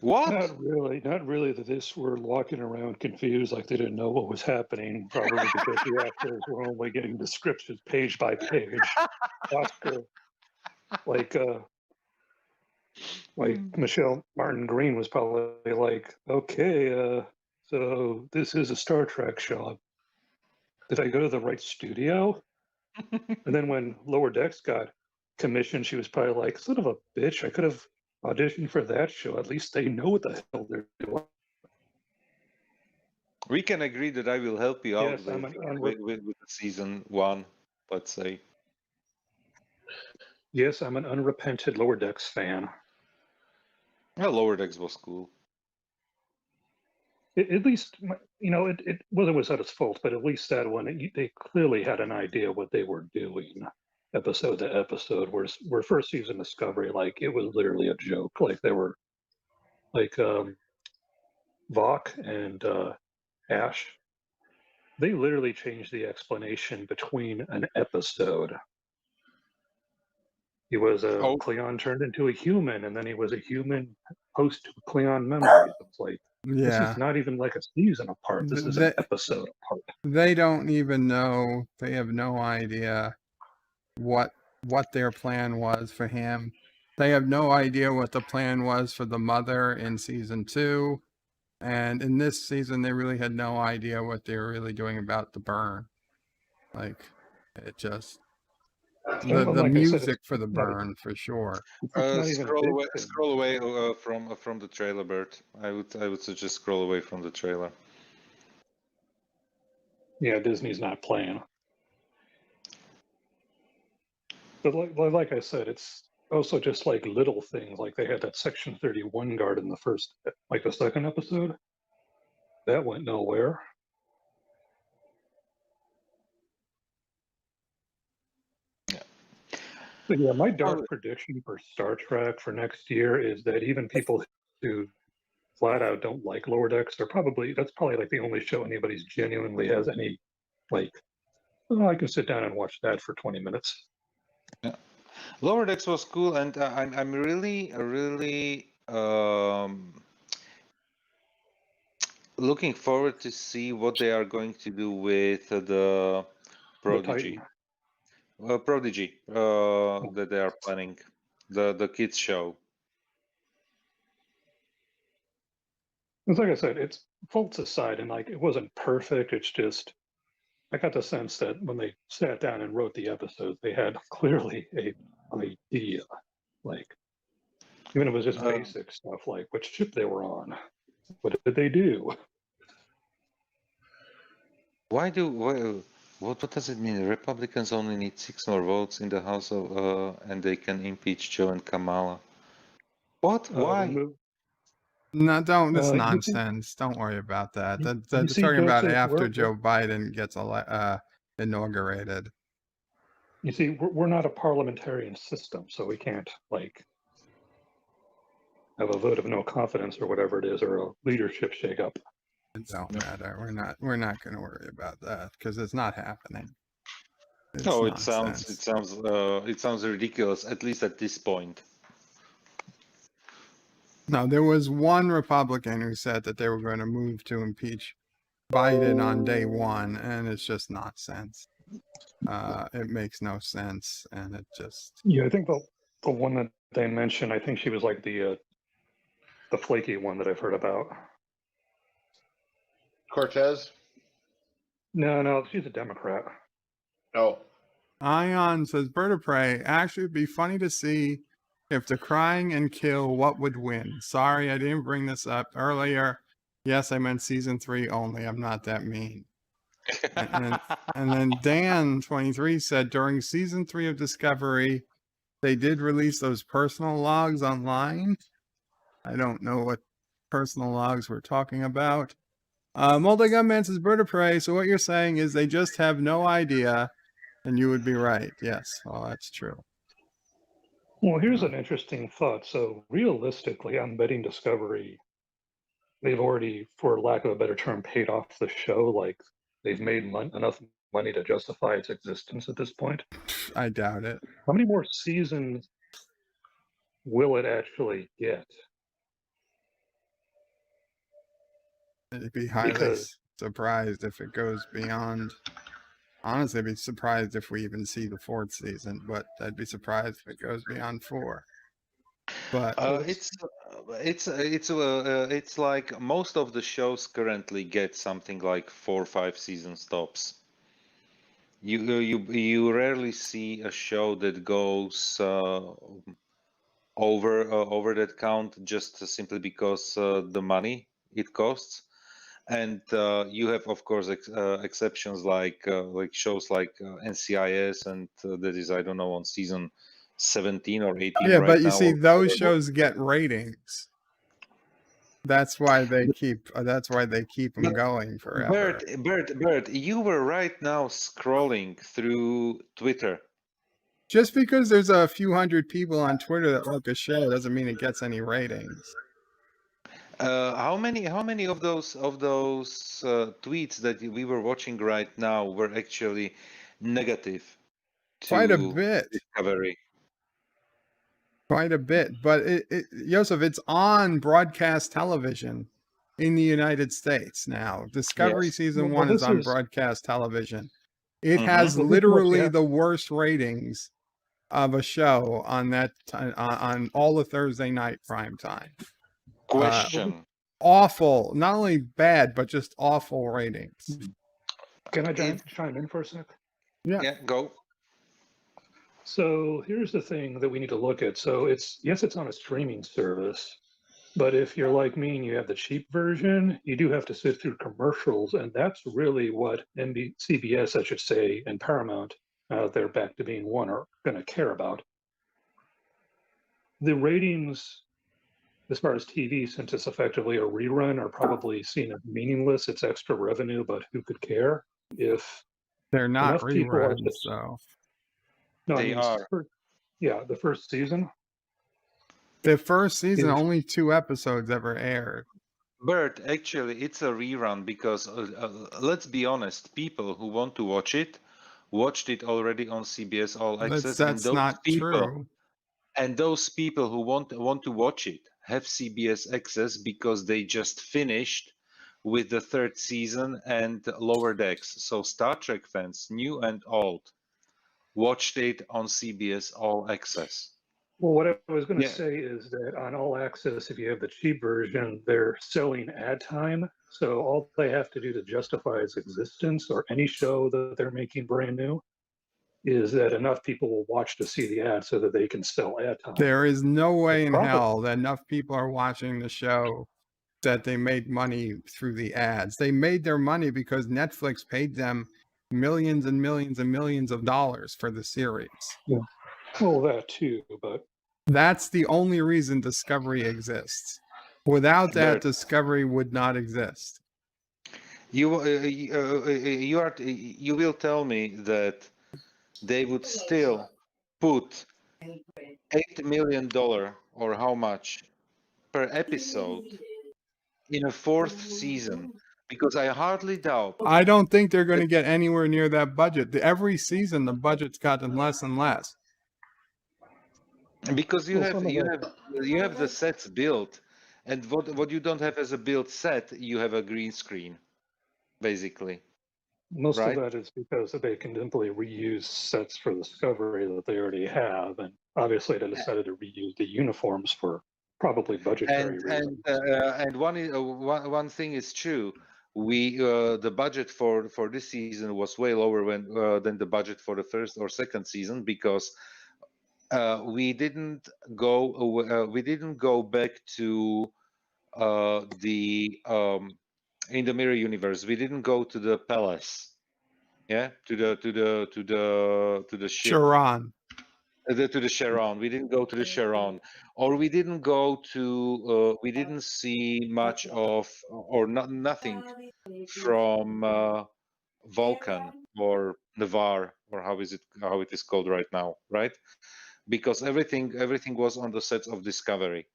What? Not really. Not really. That this were walking around confused, like they didn't know what was happening. Probably because the actors were only getting descriptions page by page. Oscar, like Michelle Martin Green was probably like, "Okay, so this is a Star Trek show. Did I go to the right studio?" And then when Lower Decks got commissioned, she was probably like, "Son of a bitch! I could have auditioned for that show. At least they know what the hell they're doing." We can agree that I will help you out Yes, with season 1, let's say. Yes, I'm an unrepented Lower Decks fan. Well, Lower Decks was cool. At least, it whether it was at its fault, but at least that one, they clearly had an idea what they were doing, episode to episode. Where first season Discovery, like it was literally a joke. Like they were, like Vok and Ash, they literally changed the explanation between an episode. He was a Klingon turned into a human, and then he was a human post Klingon memories. It's like, this is not even like a season apart. This is an episode apart. They don't even know. They have no idea what their plan was for him. They have no idea what the plan was for the mother in season 2. And in this season, they really had no idea what they were really doing about the burn. Like, it just... The music for the burn, for sure. Scroll away from the trailer, Bert. I would suggest scroll away from the trailer. Yeah, Disney's not playing. But like I said, it's also just like little things. Like they had that Section 31 guard in the second episode. That went nowhere. But yeah, my dark prediction for Star Trek for next year is that even people who flat out don't like Lower Decks that's probably like the only show anybody's genuinely has any like, oh, I can sit down and watch that for 20 minutes. Yeah. Lower Decks was cool, and I'm really looking forward to see what they are going to do with the Prodigy. Prodigy that they are planning, the kids show. It's like I said, it's faults aside, and like it wasn't perfect. It's just I got the sense that when they sat down and wrote the episodes, they had clearly a idea. Like even if it was just basic stuff, like which ship they were on, what did they do? What does it mean? Republicans only need 6 more votes in the House of, and they can impeach Joe and Kamala. What? Why? No, don't. It's you see- nonsense. Don't worry about that. They're you see, talking about Joseph, after Joe Biden gets inaugurated. You see, we're not a parliamentarian system, so we can't like have a vote of no confidence or whatever it is, or a leadership shakeup. It don't matter. We're not going to worry about that because it's not happening. It's No, nonsense. it sounds ridiculous, at least at this point. No, there was one Republican who said that they were going to move to impeach Biden on day one, and it's just nonsense. It makes no sense, and it just Yeah, I think the one that they mentioned, I think she was like the flaky one that I've heard about. Cortez? No, she's a Democrat. Oh. Ion says, Bird of Prey, actually it'd be funny to see if the crying and kill, what would win? Sorry, I didn't bring this up earlier. Yes, I meant season 3 only. I'm not that mean. and then Dan23 said, during season 3 of Discovery, they did release those personal logs online. I don't know what personal logs we're talking about. Multi-Gunman says, Bird of Prey, so what you're saying is they just have no idea, and you would be right. Yes, well, that's true. Well, here's an interesting thought. So realistically, I'm betting Discovery, they've already, for lack of a better term, paid off the show. Like they've made enough money to justify its existence at this point. I doubt it. How many more seasons will it actually get? I'd be highly surprised if it goes beyond. Honestly, I'd be surprised if we even see the 4th season, but I'd be surprised if it goes beyond 4. But it's like most of the shows currently get something like 4 or 5 season stops. You rarely see a show that goes over that count just simply because the money it costs. And you have, of course, exceptions like shows like NCIS, and that is, I don't know, on season 17 or 18. Yeah, right but you now, see, those shows get ratings. That's why they keep. That's why they keep them going forever. Bert, you were right now scrolling through Twitter. Just because there's a few hundred people on Twitter that like a show doesn't mean it gets any ratings. How many of those tweets that we were watching right now were actually negative to Quite a bit. Discovery? Quite a bit, but Joseph, it's on broadcast television in the United States now. Discovery season 1 is on broadcast television. It has literally the worst ratings of a show on that on all the Thursday night prime time. Question. Awful, not only bad, but just awful ratings. Can I chime in for a sec? Yeah, go. So here's the thing that we need to look at. So it's on a streaming service, but if you're like me and you have the cheap version, you do have to sit through commercials, and that's really what CBS, I should say, and Paramount, they're back to being one, are going to care about. The ratings, as far as TV, since it's effectively a rerun, are probably seen as meaningless. It's extra revenue, but who could care if they're not reruns, so. though. No, they are. The first season. The first season, only 2 episodes ever aired. Bert, actually, it's a rerun because let's be honest, people who want to watch it watched it already on CBS All Access. That's not true. And those people who want to watch it have CBS Access because they just finished with the 3rd season and Lower Decks. So Star Trek fans, new and old, watched it on CBS All Access. Well, what I was going to say is that on All Access, if you have the cheap version, they're selling ad time. So all they have to do to justify its existence, or any show that they're making brand new, is that enough people will watch to see the ad so that they can sell ad time. There is no way in hell that enough people are watching the show that they made money through the ads. They made their money because Netflix paid them millions and millions and millions of dollars for the series. Yeah. Well, that too, but that's the only reason Discovery exists. Without that, Bert, Discovery would not exist. you will tell me that they would still put $8 million or how much per episode in a fourth season, because I hardly doubt. I don't think they're going to get anywhere near that budget. Every season, the budget's gotten less and less. Because you have the sets built, and what you don't have as a built set, you have a green screen, basically. Most right? of that is because they can simply reuse sets for Discovery that they already have, and obviously they decided to reuse the uniforms for probably budgetary reasons. And one thing is true. We the budget for this season was way lower than the budget for the first or second season, because we didn't go back to the in the mirror universe. We didn't go to the palace, to the ship. Sharon. To the Sharon. We didn't go to the Sharon, or we didn't go to. We didn't see much of, or nothing from Vulcan or Navarre, or how it is called right now, right? Because everything was on the sets of Discovery.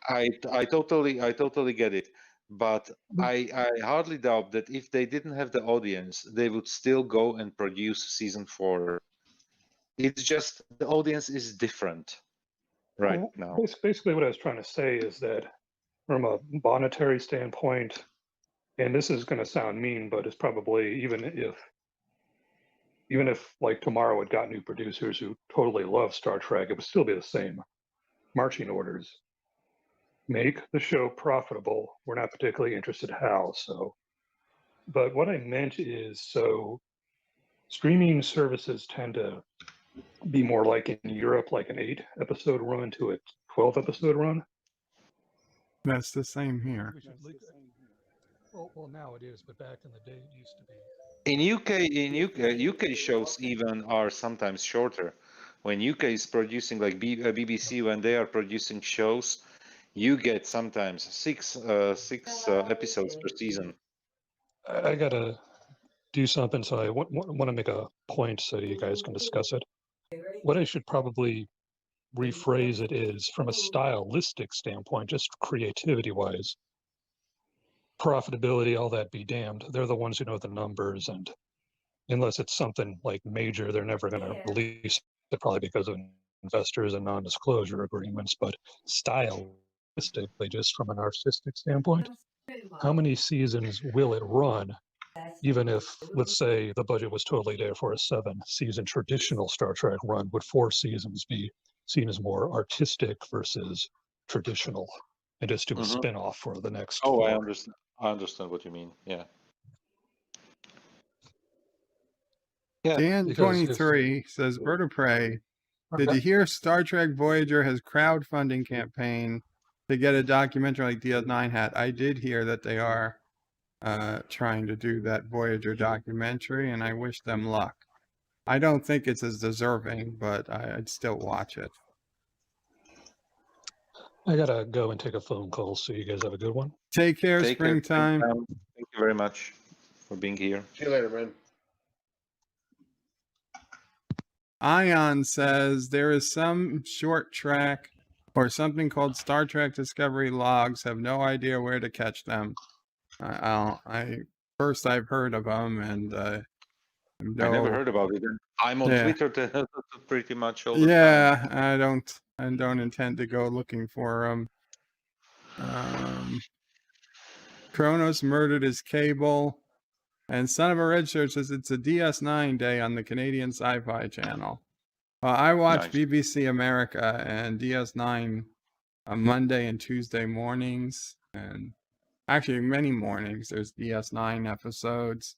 I totally get it, but I hardly doubt that if they didn't have the audience, they would still go and produce season 4. It's just the audience is different right now. Basically, what I was trying to say is that from a monetary standpoint, and this is going to sound mean, but it's probably even if like tomorrow it got new producers who totally love Star Trek, it would still be the same marching orders. Make the show profitable. We're not particularly interested how. So, but what I meant is, so streaming services tend to be more like in Europe, like an 8-episode run to a 12-episode run. That's the same here. Well, now it is, but back in the day, it used to be. In UK shows even are sometimes shorter. When UK is producing, like BBC, when they are producing shows, you get sometimes six episodes per season. I gotta do something, so I want to make a point so you guys can discuss it. What I should probably rephrase it is, from a stylistic standpoint, just creativity-wise, profitability, all that be damned. They're the ones who know the numbers, and unless it's something like major, they're never going to release it, probably because of investors and non-disclosure agreements. But stylistically, just from an artistic standpoint, how many seasons will it run? Even if, let's say, the budget was totally there for a 7-season traditional Star Trek run, would 4 seasons be seen as more artistic versus traditional, and just do a spin-off for the next 4? I understand what you mean. Yeah. Dan23 says, Bird of Prey, did you hear Star Trek Voyager has crowdfunding campaign to get a documentary like DS9 had? I did hear that they are trying to do that Voyager documentary, and I wish them luck. I don't think it's as deserving, but I'd still watch it. I gotta go and take a phone call, so you guys have a good one. Take care, Springtime. Thank you very much for being here. See you later, man. Ion says there is some short track or something called Star Trek Discovery logs. Have no idea where to catch them. I've heard of them, and I never heard about it. I'm on Twitter pretty much all the time. Yeah, I don't intend to go looking for them. Kronos murdered his cable, and Son of a Red Shirt says it's a DS9 day on the Canadian Sci-Fi Channel. I watch BBC America and DS9 on Monday and Tuesday mornings, and actually many mornings. There's DS9 episodes,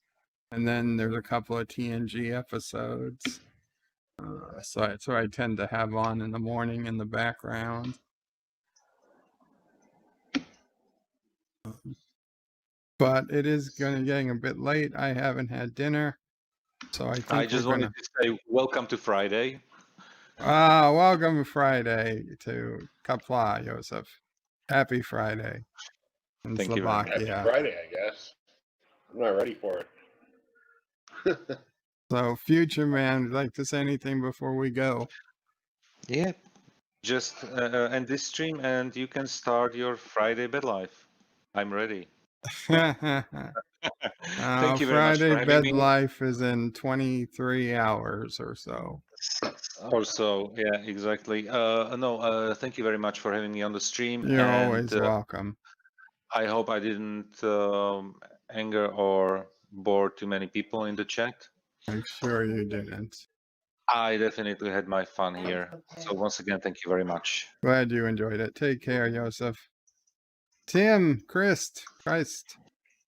and then there's a couple of TNG episodes. So I tend to have on in the morning in the background. But it is getting a bit late. I haven't had dinner, so I think I just wanted to say welcome to Friday. Welcome Friday to Qapla, Joseph. Happy Friday in Thank you very much. Happy Slovakia. Friday, I guess. I'm not ready for it. So, future man, would you like to say anything before we go? Yeah, just end this stream and you can start your Friday bed life. I'm ready. Thank you very much Friday for having bed me. life is in 23 hours or so. Or so, yeah, exactly. No, thank you very much for having me on the stream, You're and always welcome. I hope I didn't anger or bore too many people in the chat. I'm sure you didn't. I definitely had my fun here. So once again, thank you very much. Glad you enjoyed it. Take care, Joseph. Tim, Christ.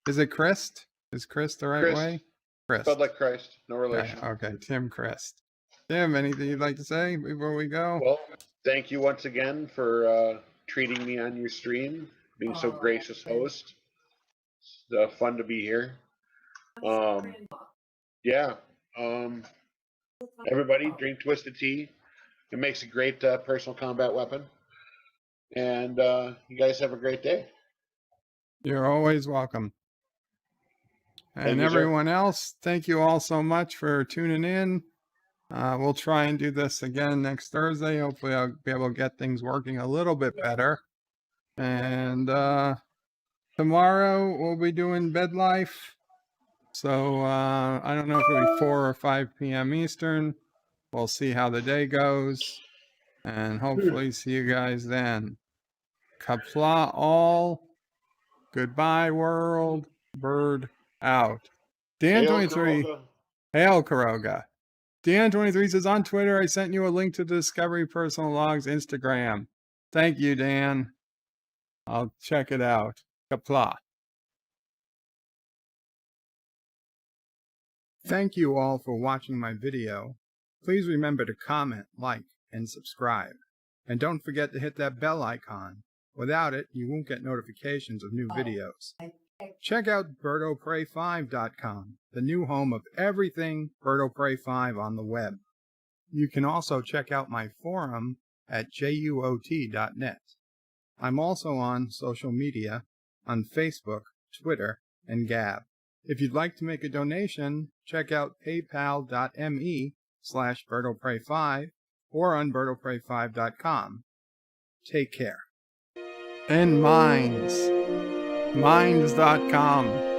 Is it Christ? Is Christ the right Christ. way? Christ. Spelled like Christ, no Okay, relation. okay, Tim Christ. Tim, anything you'd like to say before we go? Well, thank you once again for treating me on your stream, being so gracious host. It's fun to be here. Yeah. Everybody drink Twisted Tea. It makes a great personal combat weapon. And you guys have a great day. You're always welcome. Thank And you, sir. everyone else, thank you all so much for tuning in. We'll try and do this again next Thursday. Hopefully I'll be able to get things working a little bit better. And tomorrow we'll be doing bed life. So I don't know if it'll be 4 or 5 p.m. Eastern. We'll see how the day goes. And hopefully see you guys then. Qapla all. Goodbye, world. Bird out. Dan23. Hail, Caroga. Dan23 says, on Twitter, I sent you a link to the Discovery Personal Logs Instagram. Thank you, Dan. I'll check it out. Qapla. Thank you all for watching my video. Please remember to comment, like, and subscribe. And don't forget to hit that bell icon. Without it, you won't get notifications of new videos. Check out BirdoPrey5.com, the new home of everything Birdo Prey 5 on the web. You can also check out my forum at juot.net. I'm also on social media, on Facebook, Twitter, and Gab. If you'd like to make a donation, check out paypal.me/BirdoPrey5 or on BirdoPrey5.com. Take care. And Minds. Minds.com.